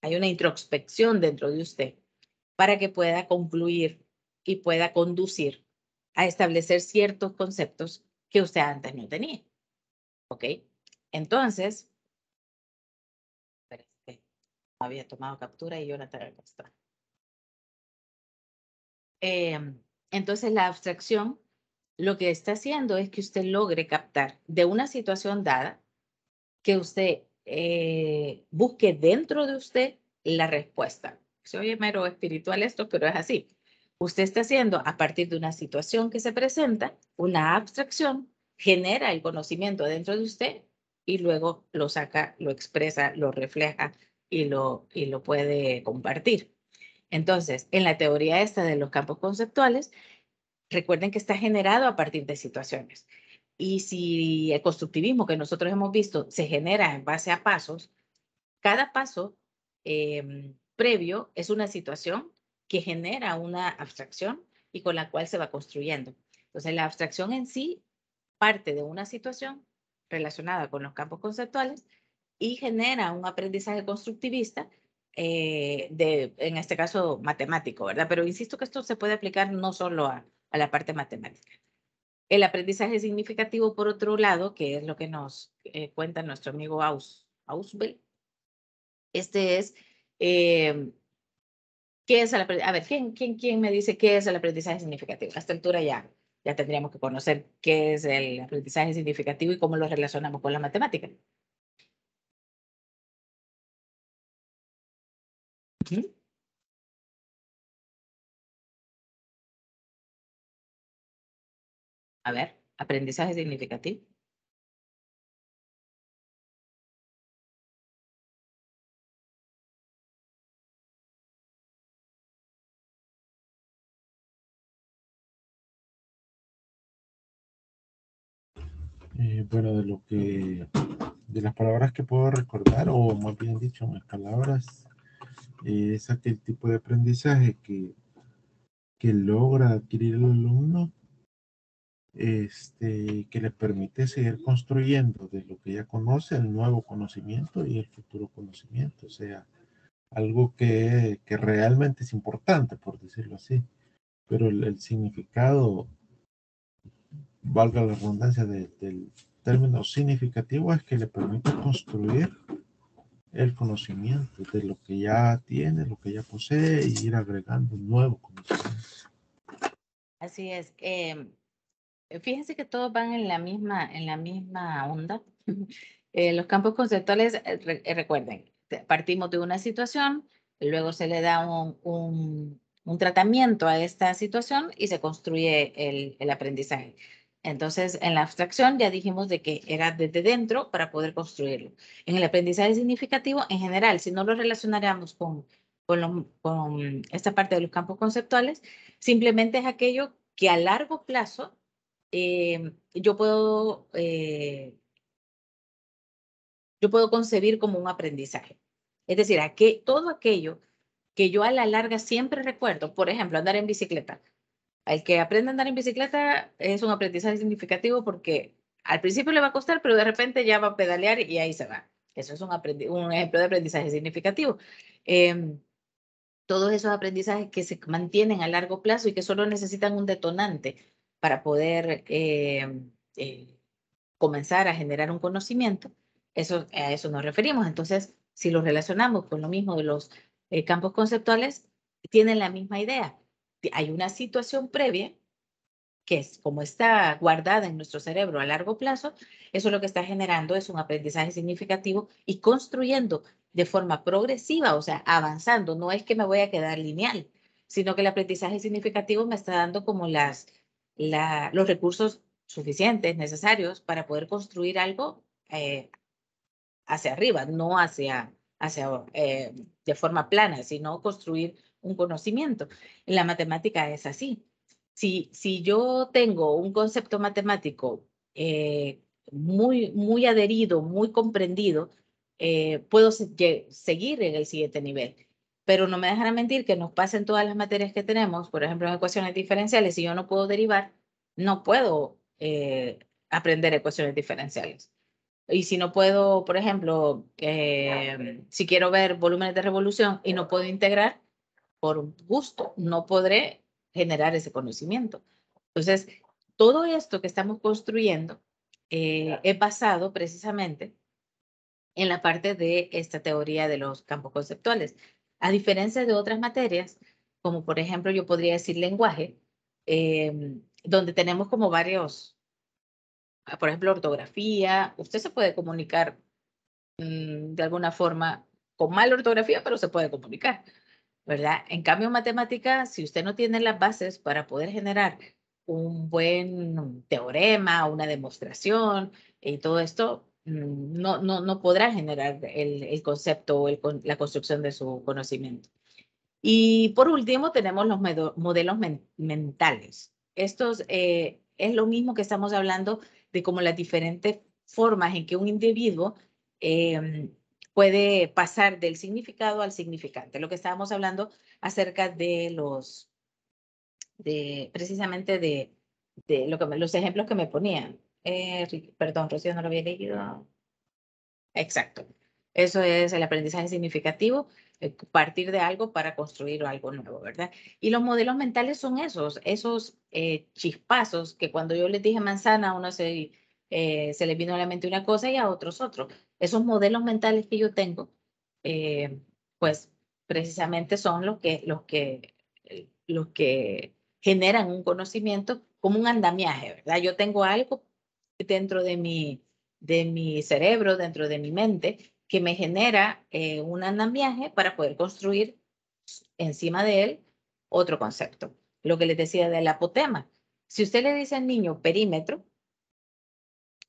hay una introspección dentro de usted para que pueda concluir y pueda conducir a establecer ciertos conceptos que usted antes no tenía. ¿Ok? Entonces, había tomado captura y yo la traigo acá. Entonces, la abstracción lo que está haciendo es que usted logre captar de una situación dada que usted busque dentro de usted la respuesta. Se oye mero espiritual esto, pero es así. Usted está haciendo a partir de una situación que se presenta, una abstracción, genera el conocimiento dentro de usted y luego lo saca, lo expresa, lo refleja y lo puede compartir. Entonces, en la teoría esta de los campos conceptuales, recuerden que está generado a partir de situaciones. Y si el constructivismo que nosotros hemos visto se genera en base a pasos, cada paso previo es una situación que genera una abstracción y con la cual se va construyendo. Entonces, la abstracción en sí parte de una situación relacionada con los campos conceptuales y genera un aprendizaje constructivista, en este caso matemático, ¿verdad? Pero insisto que esto se puede aplicar no solo a la parte matemática. El aprendizaje significativo, por otro lado, que es lo que nos cuenta nuestro amigo Ausubel, este es, ¿qué es el aprendizaje? A ver, ¿quién me dice qué es el aprendizaje significativo? A esta altura ya tendríamos que conocer qué es el aprendizaje significativo y cómo lo relacionamos con la matemática. A ver, aprendizaje significativo. Bueno, de las palabras que puedo recordar, o más bien dicho, mis palabras, es aquel tipo de aprendizaje que logra adquirir el alumno, que le permite seguir construyendo de lo que ya conoce el nuevo conocimiento y el futuro conocimiento, o sea, algo que realmente es importante, por decirlo así, pero el significado, valga la redundancia del término significativo, es que le permite construir el conocimiento de lo que ya tiene, lo que ya posee, y ir agregando nuevo conocimiento. Así es. Fíjense que todos van en la misma onda. Los campos conceptuales, recuerden, partimos de una situación, luego se le da un tratamiento a esta situación y se construye el aprendizaje. Entonces, en la abstracción ya dijimos de que era desde dentro para poder construirlo. En el aprendizaje significativo, en general, si no lo relacionáramos con esta parte de los campos conceptuales, simplemente es aquello que a largo plazo yo puedo concebir como un aprendizaje. Es decir, todo aquello que yo a la larga siempre recuerdo, por ejemplo, andar en bicicleta. El que aprende a andar en bicicleta es un aprendizaje significativo porque al principio le va a costar, pero de repente ya va a pedalear y ahí se va. Eso es un ejemplo de aprendizaje significativo. Todos esos aprendizajes que se mantienen a largo plazo y que solo necesitan un detonante para poder comenzar a generar un conocimiento, a eso nos referimos. Entonces, si lo relacionamos con lo mismo de los campos conceptuales, tienen la misma idea. Hay una situación previa que es como está guardada en nuestro cerebro a largo plazo, eso lo que está generando es un aprendizaje significativo y construyendo de forma progresiva, o sea, avanzando. No es que me voy a quedar lineal, sino que el aprendizaje significativo me está dando como los recursos suficientes, necesarios para poder construir algo hacia arriba, no de forma plana, sino construir un conocimiento. En la matemática es así. Si yo tengo un concepto matemático muy adherido, muy comprendido, puedo seguir en el siguiente nivel. Pero no me dejarán mentir que nos pasen todas las materias que tenemos, por ejemplo, en ecuaciones diferenciales, si yo no puedo derivar, no puedo aprender ecuaciones diferenciales. Y si no puedo, por ejemplo, si quiero ver volúmenes de revolución y no puedo integrar, por gusto, no podré generar ese conocimiento. Entonces, todo esto que estamos construyendo es basado precisamente en la parte de esta teoría de los campos conceptuales. A diferencia de otras materias, como por ejemplo yo podría decir lenguaje, donde tenemos como varios, por ejemplo, ortografía, usted se puede comunicar de alguna forma con mala ortografía, pero se puede comunicar, ¿verdad? En cambio, en matemática, si usted no tiene las bases para poder generar un buen teorema, una demostración y todo esto, no podrá generar el concepto o la construcción de su conocimiento. Y por último, tenemos los modelos mentales. Estos es lo mismo que estamos hablando de como las diferentes formas en que un individuo puede pasar del significado al significante. Lo que estábamos hablando acerca de precisamente de los ejemplos que me ponían. Perdón, Rocío, no lo había leído. Exacto. Eso es el aprendizaje significativo, partir de algo para construir algo nuevo, ¿verdad? Y los modelos mentales son esos chispazos que cuando yo les dije manzana, a uno se les vino a la mente una cosa y a otros otro. Esos modelos mentales que yo tengo, pues precisamente son los que generan un conocimiento como un andamiaje, ¿verdad? Yo tengo algo dentro de mi cerebro, dentro de mi mente, que me genera un andamiaje para poder construir encima de él otro concepto. Lo que les decía del apotema. Si usted le dice al niño perímetro,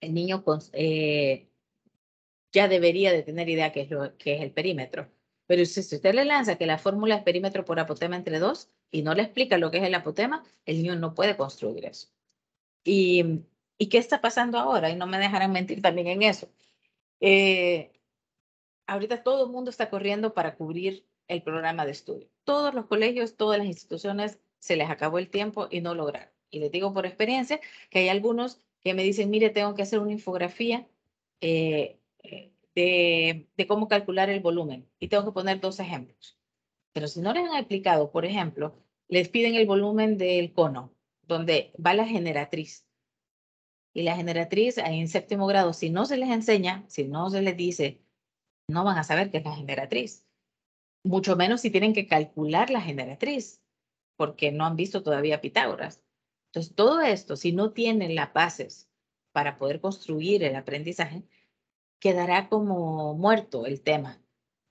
el niño ya debería de tener idea qué es el perímetro. Pero si usted le lanza que la fórmula es perímetro por apotema entre 2 y no le explica lo que es el apotema, el niño no puede construir eso. ¿Y qué está pasando ahora? Y no me dejarán mentir también en eso. Ahorita todo el mundo está corriendo para cubrir el programa de estudio. Todos los colegios, todas las instituciones se les acabó el tiempo y no lograron. Y les digo por experiencia que hay algunos que me dicen, mire, tengo que hacer una infografía de cómo calcular el volumen. Y tengo que poner 2 ejemplos. Pero si no les han explicado, por ejemplo, les piden el volumen del cono, donde va la generatriz. Y la generatriz, ahí en 7º grado, si no se les enseña, si no se les dice, no van a saber qué es la generatriz. Mucho menos si tienen que calcular la generatriz, porque no han visto todavía Pitágoras. Entonces, todo esto, si no tienen las bases para poder construir el aprendizaje, quedará como muerto el tema.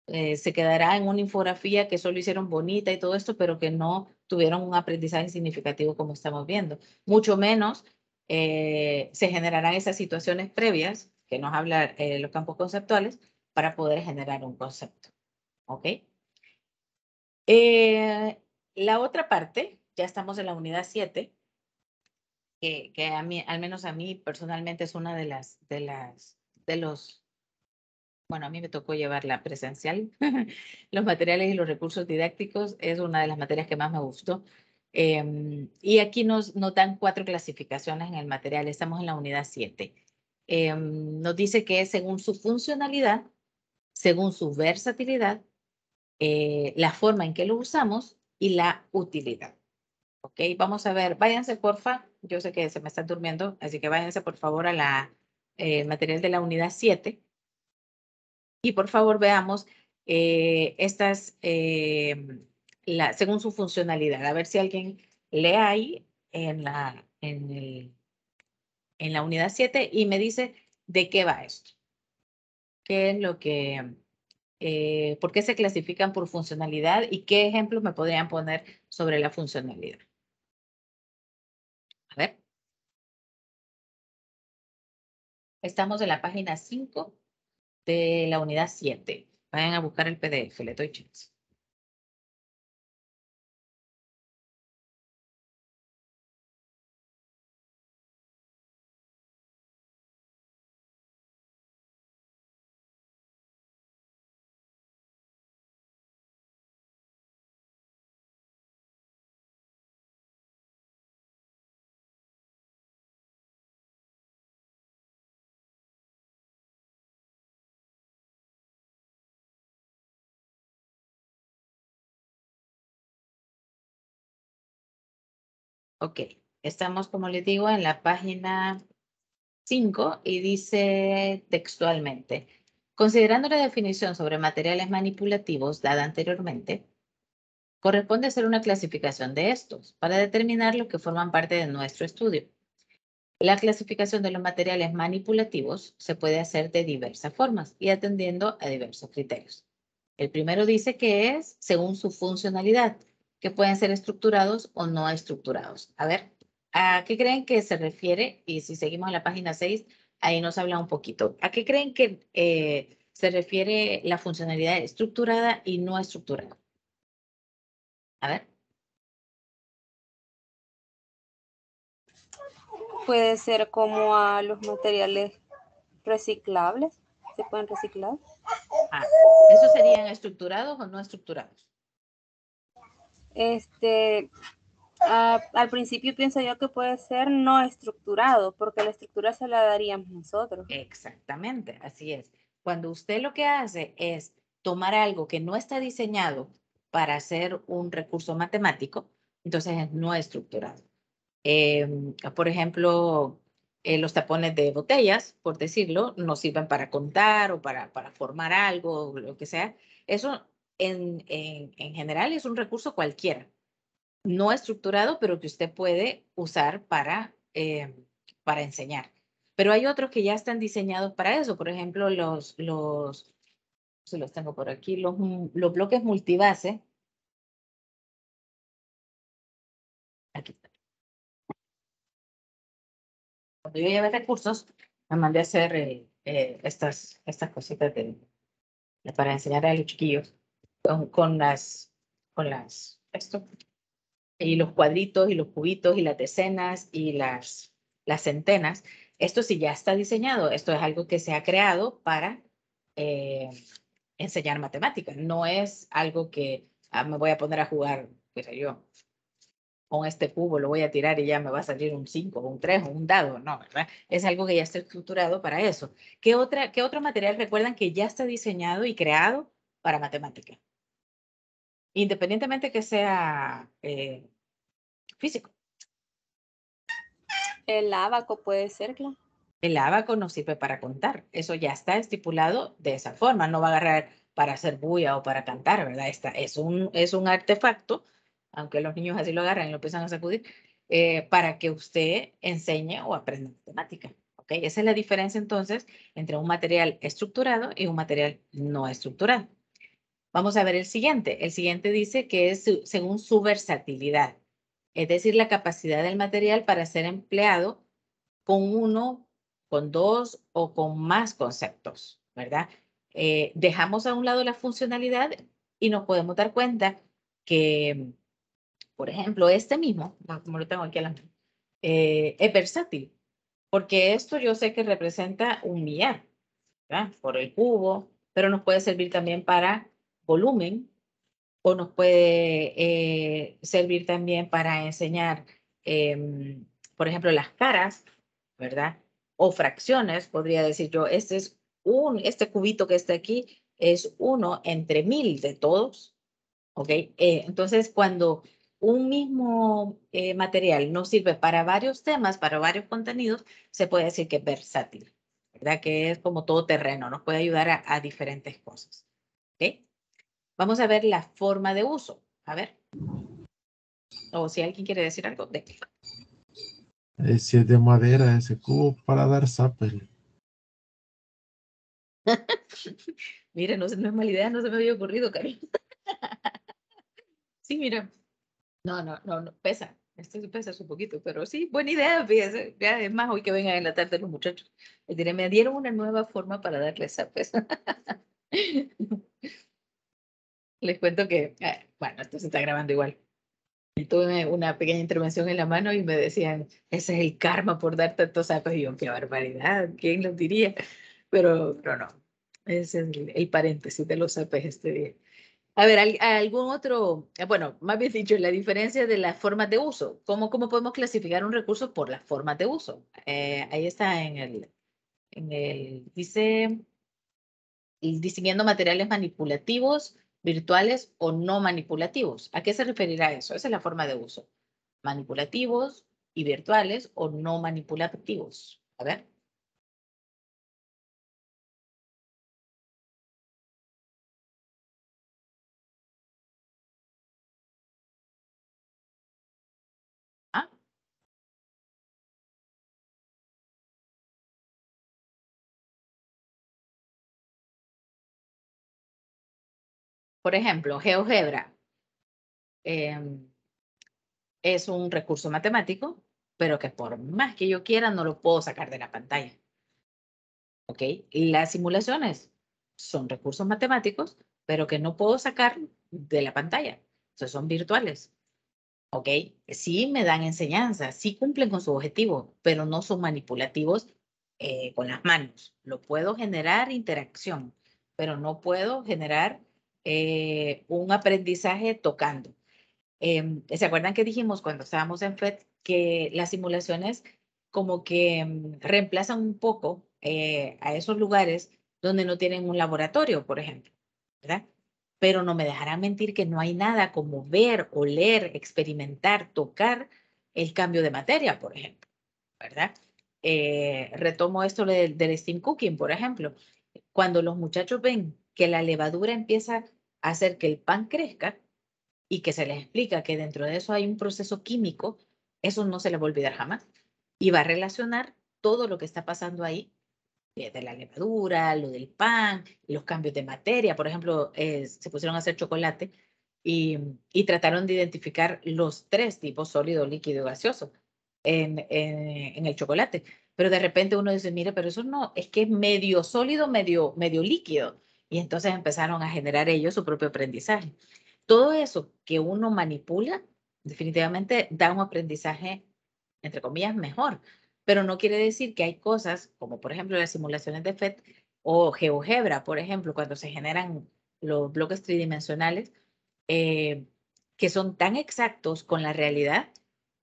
Se quedará en una infografía que solo hicieron bonita y todo esto, pero que no tuvieron un aprendizaje significativo como estamos viendo. Mucho menos se generarán esas situaciones previas que nos habla los campos conceptuales para poder generar un concepto. ¿Ok? La otra parte, ya estamos en la unidad 7, que a mí, al menos a mí personalmente es una bueno, a mí me tocó llevarla presencial. Los materiales y los recursos didácticos es una de las materias que más me gustó. Y aquí nos dan 4 clasificaciones en el material. Estamos en la unidad 7. Nos dice que es según su funcionalidad, según su versatilidad, la forma en que lo usamos y la utilidad. Ok, vamos a ver, váyanse porfa. Yo sé que se me están durmiendo, así que váyanse por favor a material de la unidad 7. Y por favor veamos estas, según su funcionalidad. A ver si alguien lee ahí en la unidad 7 y me dice de qué va esto. ¿Qué es lo que, por qué se clasifican por funcionalidad y qué ejemplos me podrían poner sobre la funcionalidad? A ver. Estamos en la página 5 de la unidad 7. Vayan a buscar el PDF, le doy chance. Ok, estamos, como les digo, en la página 5 y dice textualmente, considerando la definición sobre materiales manipulativos dada anteriormente, corresponde hacer una clasificación de estos para determinar los que forman parte de nuestro estudio. La clasificación de los materiales manipulativos se puede hacer de diversas formas y atendiendo a diversos criterios. El primero dice que es según su funcionalidad, que pueden ser estructurados o no estructurados. A ver, ¿a qué creen que se refiere? Y si seguimos en la página 6, ahí nos habla un poquito. ¿A qué creen que se refiere la funcionalidad estructurada y no estructurada? A ver. Puede ser como a los materiales reciclables. ¿Se pueden reciclar? ¿Esos serían estructurados o no estructurados? Al principio pienso yo que puede ser no estructurado, porque la estructura se la daríamos nosotros. Exactamente, así es. Cuando usted lo que hace es tomar algo que no está diseñado para hacer un recurso matemático, entonces es no estructurado. Por ejemplo, los tapones de botellas, por decirlo, no sirven para contar o para formar algo, o lo que sea. Eso en general es un recurso cualquiera, no estructurado, pero que usted puede usar para enseñar. Pero hay otros que ya están diseñados para eso. Por ejemplo, si los tengo por aquí, los bloques multibase. Aquí está. Cuando yo llevé recursos, me mandé a hacer estas cositas para enseñar a los chiquillos con esto, y los cuadritos y los cubitos y las decenas y las centenas. Esto sí ya está diseñado. Esto es algo que se ha creado para enseñar matemáticas. No es algo que me voy a poner a jugar, qué sé yo, con este cubo, lo voy a tirar y ya me va a salir un 5, un 3 o un dado. No, ¿verdad? Es algo que ya está estructurado para eso. ¿Qué otro material recuerdan que ya está diseñado y creado para matemática? Independientemente que sea físico. El ábaco puede ser, claro. El ábaco no sirve para contar. Eso ya está estipulado de esa forma. No va a agarrar para hacer bulla o para cantar, ¿verdad? Es un artefacto, aunque los niños así lo agarran y lo empiezan a sacudir, para que usted enseñe o aprenda matemática. ¿Ok? Esa es la diferencia entonces entre un material estructurado y un material no estructurado. Vamos a ver el siguiente. El siguiente dice que es según su versatilidad, es decir, la capacidad del material para ser empleado con uno, con dos o con más conceptos, ¿verdad? Dejamos a un lado la funcionalidad y nos podemos dar cuenta que, por ejemplo, este mismo, como lo tengo aquí a la mano, es versátil, porque esto yo sé que representa un millar, ¿verdad? Por el cubo, pero nos puede servir también para volumen o nos puede servir también para enseñar, por ejemplo, las caras, ¿verdad? O fracciones, podría decir yo, este cubito que está aquí es 1 entre 1000 de todos, ¿ok? Entonces, cuando un mismo material nos sirve para varios temas, para varios contenidos, se puede decir que es versátil. ¿verdad? Que es como todo terreno, nos puede ayudar a diferentes cosas. ¿Ok? Vamos a ver la forma de uso. A ver. O si alguien quiere decir algo, de Si es de madera ese cubo para dar zapes. Mira, no, no es mala idea, no se me había ocurrido, Carlos. Sí, mira. No, pesa. Esto sí pesa un poquito, pero sí, buena idea, fíjese. Ya, es más, hoy que vengan en la tarde los muchachos. Les diré, me dieron una nueva forma para darles zapes. Les cuento que, bueno, esto se está grabando igual. Y tuve una pequeña intervención en la mano y me decían, ese es el karma por dar tantos zapes. Y yo, qué barbaridad, ¿quién lo diría? Pero no, ese es el paréntesis de los zapes este día. A ver, algún otro, bueno, más bien dicho, la diferencia de las formas de uso. ¿Cómo podemos clasificar un recurso por las formas de uso? Ahí está dice, distinguiendo materiales manipulativos, virtuales o no manipulativos. ¿A qué se referirá eso? Esa es la forma de uso. Manipulativos y virtuales o no manipulativos. A ver. Ah, por ejemplo, GeoGebra. Es un recurso matemático, pero que por más que yo quiera no lo puedo sacar de la pantalla. ¿Ok? Y las simulaciones son recursos matemáticos, pero que no puedo sacar de la pantalla. Entonces son virtuales. ¿Ok? Sí me dan enseñanza, sí cumplen con su objetivo, pero no son manipulativos con las manos. Lo puedo generar interacción, pero no puedo generar un aprendizaje tocando. ¿Se acuerdan que dijimos cuando estábamos en FED que las simulaciones como que reemplazan un poco a esos lugares donde no tienen un laboratorio, por ejemplo, ¿verdad? Pero no me dejarán mentir que no hay nada como ver, oler, experimentar, tocar el cambio de materia, por ejemplo, ¿verdad? Retomo esto del steam cooking, por ejemplo. Cuando los muchachos ven que la levadura empieza a hacer que el pan crezca, y que se les explica que dentro de eso hay un proceso químico, eso no se les va a olvidar jamás. Y va a relacionar todo lo que está pasando ahí, de la levadura, lo del pan, los cambios de materia. Por ejemplo, se pusieron a hacer chocolate y trataron de identificar los tres tipos, sólido, líquido y gaseoso, en el chocolate. Pero de repente uno dice, mire, pero eso no, es que es medio sólido, medio líquido. Y entonces empezaron a generar ellos su propio aprendizaje. Todo eso que uno manipula, definitivamente da un aprendizaje, entre comillas, mejor. Pero no quiere decir que hay cosas, como por ejemplo las simulaciones de FET o GeoGebra, por ejemplo, cuando se generan los bloques tridimensionales, eh, que son tan exactos con la realidad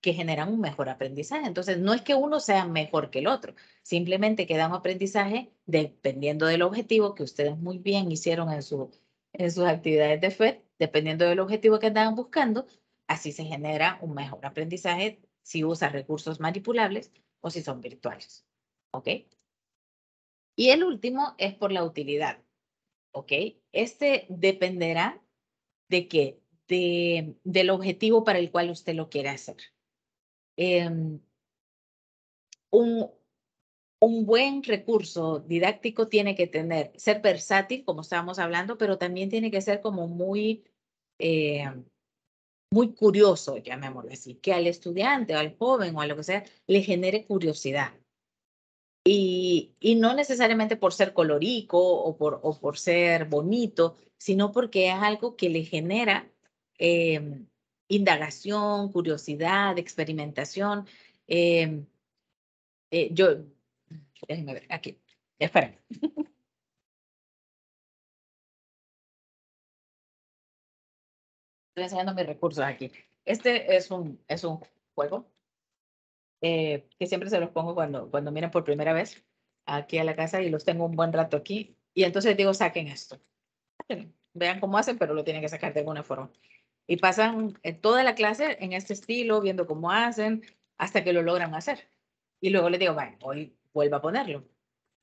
que generan un mejor aprendizaje. Entonces, no es que uno sea mejor que el otro, simplemente que da un aprendizaje dependiendo del objetivo que ustedes muy bien hicieron en sus actividades de FED, dependiendo del objetivo que andaban buscando, así se genera un mejor aprendizaje si usa recursos manipulables o si son virtuales. ¿Ok? Y el último es por la utilidad. ¿Ok? Este dependerá de qué, del objetivo para el cual usted lo quiere hacer. Un, un buen recurso didáctico tiene que ser versátil, como estábamos hablando, pero también tiene que ser como muy curioso, llamémoslo así, que al estudiante o al joven o a lo que sea le genere curiosidad. Y no necesariamente por ser colorico o por ser bonito, sino porque es algo que le genera indagación, curiosidad, experimentación. Eh, yo, déjenme ver, aquí, esperen. Estoy enseñando mis recursos aquí. Este es un juego que siempre se los pongo cuando miran por primera vez aquí a la casa y los tengo un buen rato aquí. Y entonces digo, saquen esto. Vean cómo hacen, pero lo tienen que sacar de alguna forma. Y pasan toda la clase en este estilo, viendo cómo hacen, hasta que lo logran hacer. Y luego les digo, bueno, hoy vuelva a ponerlo.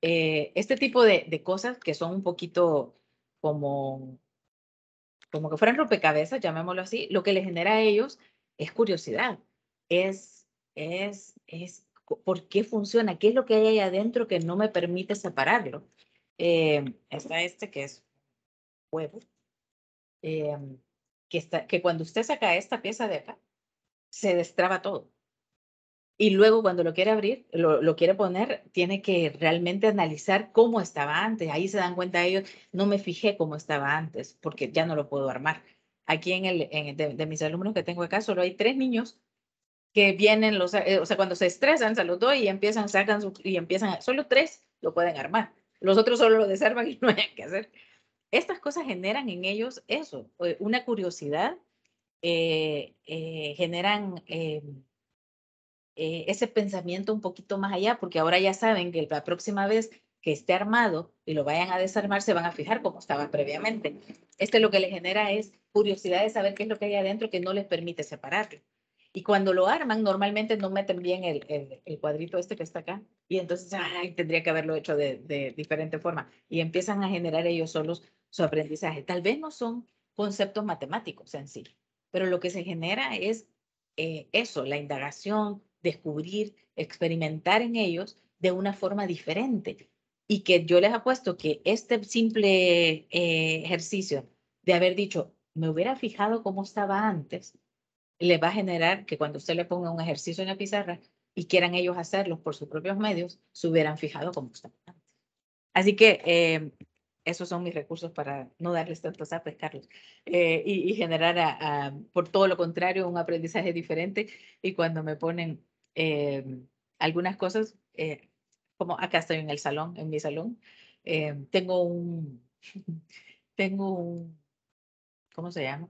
este tipo de cosas que son un poquito como que fueran rompecabezas, llamémoslo así, lo que les genera a ellos es curiosidad, por qué funciona, qué es lo que hay ahí adentro que no me permite separarlo. Está este que es huevo, eh, que cuando usted saca esta pieza de acá, se destraba todo. Y luego cuando lo quiere abrir, lo quiere poner, tiene que realmente analizar cómo estaba antes. Ahí se dan cuenta ellos, no me fijé cómo estaba antes, porque ya no lo puedo armar. Aquí de mis alumnos que tengo acá, solo hay 3 niños que vienen, o sea, cuando se estresan, se los doy y empiezan, solo 3 lo pueden armar. Los otros solo lo desarman y no hay que hacer. Estas cosas generan en ellos eso, una curiosidad, generan ese pensamiento un poquito más allá, porque ahora ya saben que la próxima vez que esté armado y lo vayan a desarmar, se van a fijar cómo estaba previamente. Lo que le genera es curiosidad de saber qué es lo que hay adentro que no les permite separarlo. Y cuando lo arman, normalmente no meten bien el cuadrito este que está acá. Y entonces, ay, tendría que haberlo hecho de diferente forma. Y empiezan a generar ellos solos su aprendizaje. Tal vez no son conceptos matemáticos en sí, pero lo que se genera es eso, la indagación, descubrir, experimentar en ellos de una forma diferente. Y que yo les apuesto que este simple ejercicio de haber dicho, me hubiera fijado cómo estaba antes, le va a generar que cuando usted le ponga un ejercicio en la pizarra y quieran ellos hacerlo por sus propios medios, se hubieran fijado cómo estaba antes. Así que esos son mis recursos para no darles tantos apes, Carlos, y generar, por todo lo contrario, un aprendizaje diferente. Y cuando me ponen algunas cosas, como acá estoy en el salón, en mi salón, tengo tengo un, ¿cómo se llama?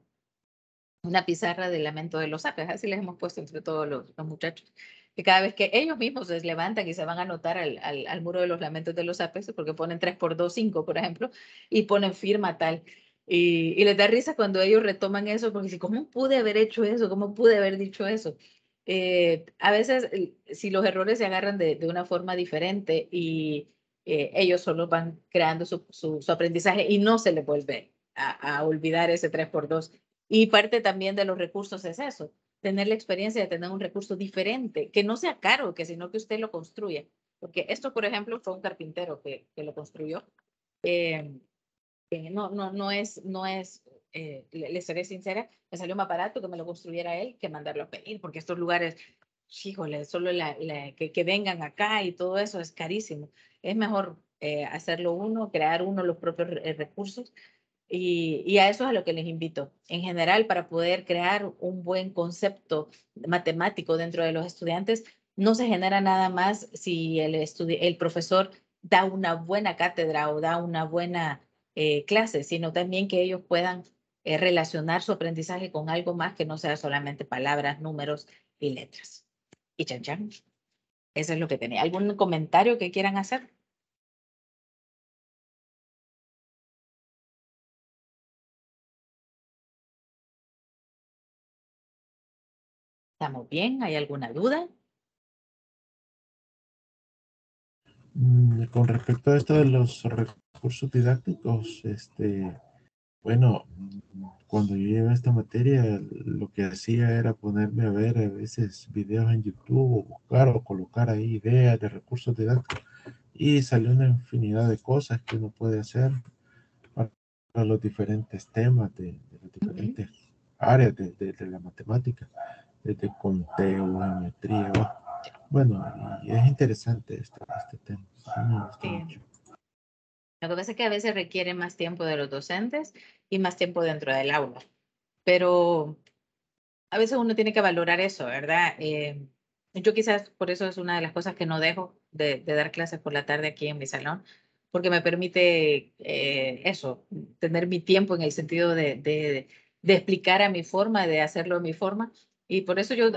Una pizarra del lamento de los apes, así les hemos puesto entre todos los muchachos, que cada vez que ellos mismos se levantan y se van a anotar al muro de los lamentos de los apes, porque ponen 3×2, 5, por ejemplo, y ponen firma tal, y les da risa cuando ellos retoman eso, porque dicen, ¿cómo pude haber hecho eso? ¿Cómo pude haber dicho eso? A veces, si los errores se agarran de una forma diferente y ellos solo van creando su aprendizaje y no se les vuelve a olvidar ese 3×2. Y parte también de los recursos es eso, tener la experiencia de tener un recurso diferente, que no sea caro, que sino que usted lo construya. Porque esto, por ejemplo, fue un carpintero que lo construyó. Le seré sincera, me salió más barato que me lo construyera él que mandarlo a pedir, porque estos lugares, híjole, solo que vengan acá y todo eso es carísimo. Es mejor hacerlo uno, crear uno los propios recursos. Y a eso es a lo que les invito. En general, para poder crear un buen concepto matemático dentro de los estudiantes, no se genera nada más si el profesor da una buena cátedra o da una buena clase, sino también que ellos puedan relacionar su aprendizaje con algo más que no sea solamente palabras, números y letras. Y chan chan. Eso es lo que tenía. ¿Algún comentario que quieran hacer? ¿Estamos bien? ¿Hay alguna duda? Con respecto a esto de los recursos didácticos, bueno, cuando yo llevé esta materia, lo que hacía era ponerme a ver a veces videos en YouTube o buscar o colocar ahí ideas de recursos didácticos y salió una infinidad de cosas que uno puede hacer para los diferentes temas de las diferentes áreas de la matemática, desde conteo, geometría. Bueno, y es interesante este tema. A mí me gusta mucho. Lo que pasa es que a veces requiere más tiempo de los docentes y más tiempo dentro del aula, pero a veces uno tiene que valorar eso, ¿verdad? Yo quizás por eso es una de las cosas que no dejo de dar clases por la tarde aquí en mi salón, porque me permite eso, tener mi tiempo en el sentido de explicar a mi forma, de hacerlo a mi forma. Y por eso yo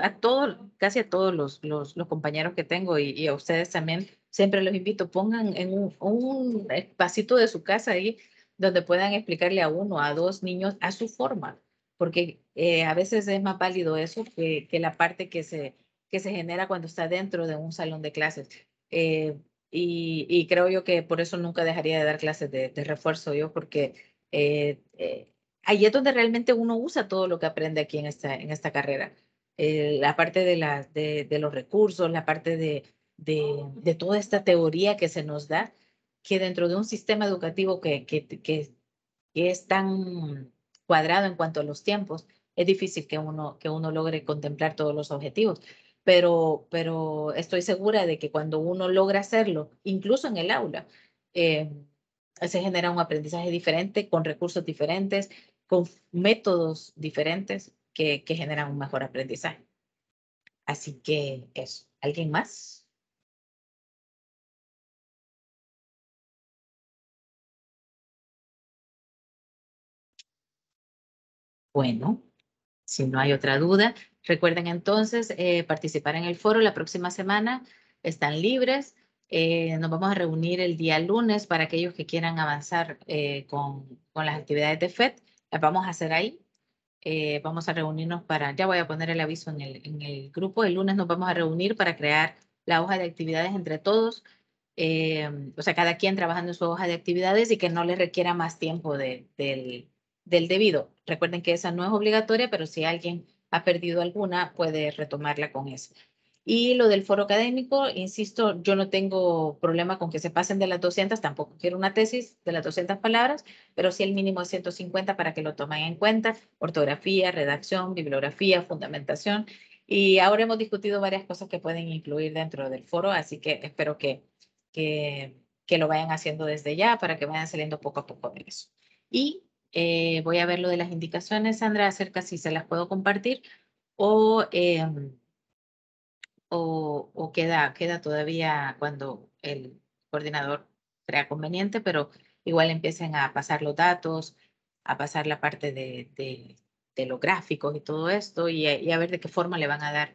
casi a todos los compañeros que tengo y a ustedes también, siempre los invito, pongan en un espacito de su casa ahí donde puedan explicarle a 1, a 2 niños a su forma, porque a veces es más válido eso que la parte que se genera cuando está dentro de un salón de clases. y creo yo que por eso nunca dejaría de dar clases de refuerzo yo, porque ahí es donde realmente uno usa todo lo que aprende aquí en esta carrera. La parte de los recursos, la parte de toda esta teoría que se nos da, que dentro de un sistema educativo que es tan cuadrado en cuanto a los tiempos, es difícil que uno logre contemplar todos los objetivos. Pero estoy segura de que cuando uno logra hacerlo, incluso en el aula, se genera un aprendizaje diferente, con recursos diferentes, con métodos diferentes que generan un mejor aprendizaje. Así que eso. ¿Alguien más? Bueno, si no hay otra duda, recuerden entonces participar en el foro la próxima semana. Están libres. Nos vamos a reunir el día lunes para aquellos que quieran avanzar con las actividades de FED. Las vamos a hacer ahí. Vamos a reunirnos ya voy a poner el aviso en el grupo. El lunes nos vamos a reunir para crear la hoja de actividades entre todos. O sea, cada quien trabajando en su hoja de actividades y que no les requiera más tiempo del debido. Recuerden que esa no es obligatoria, pero si alguien ha perdido alguna, puede retomarla con eso. Y lo del foro académico, insisto, yo no tengo problema con que se pasen de las 200, tampoco quiero una tesis de las 200 palabras, pero sí el mínimo es 150 para que lo tomen en cuenta, ortografía, redacción, bibliografía, fundamentación. Y ahora hemos discutido varias cosas que pueden incluir dentro del foro, así que espero que lo vayan haciendo desde ya para que vayan saliendo poco a poco de eso. Y voy a ver lo de las indicaciones, Sandra, acerca si se las puedo compartir o queda todavía cuando el coordinador crea conveniente, pero igual empiecen a pasar los datos, a pasar la parte de los gráficos y todo esto y a ver de qué forma le van a dar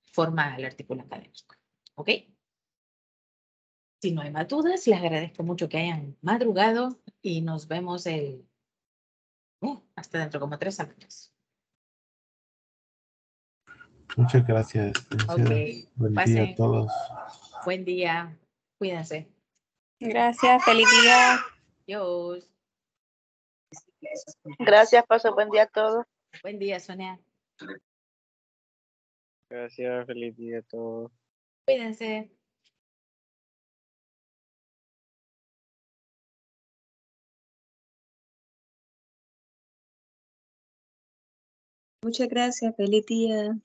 forma al artículo académico. ¿Ok? Si no hay más dudas, les agradezco mucho que hayan madrugado y nos vemos hasta dentro como 3 semanas. Muchas gracias. Ok, Buen día a pasen. todos. Buen día. Cuídense. Gracias, feliz día. Adiós. Gracias, paso buen día a todos. Buen día, Sonia. Gracias, feliz día a todos. Cuídense. Muchas gracias, feliz día.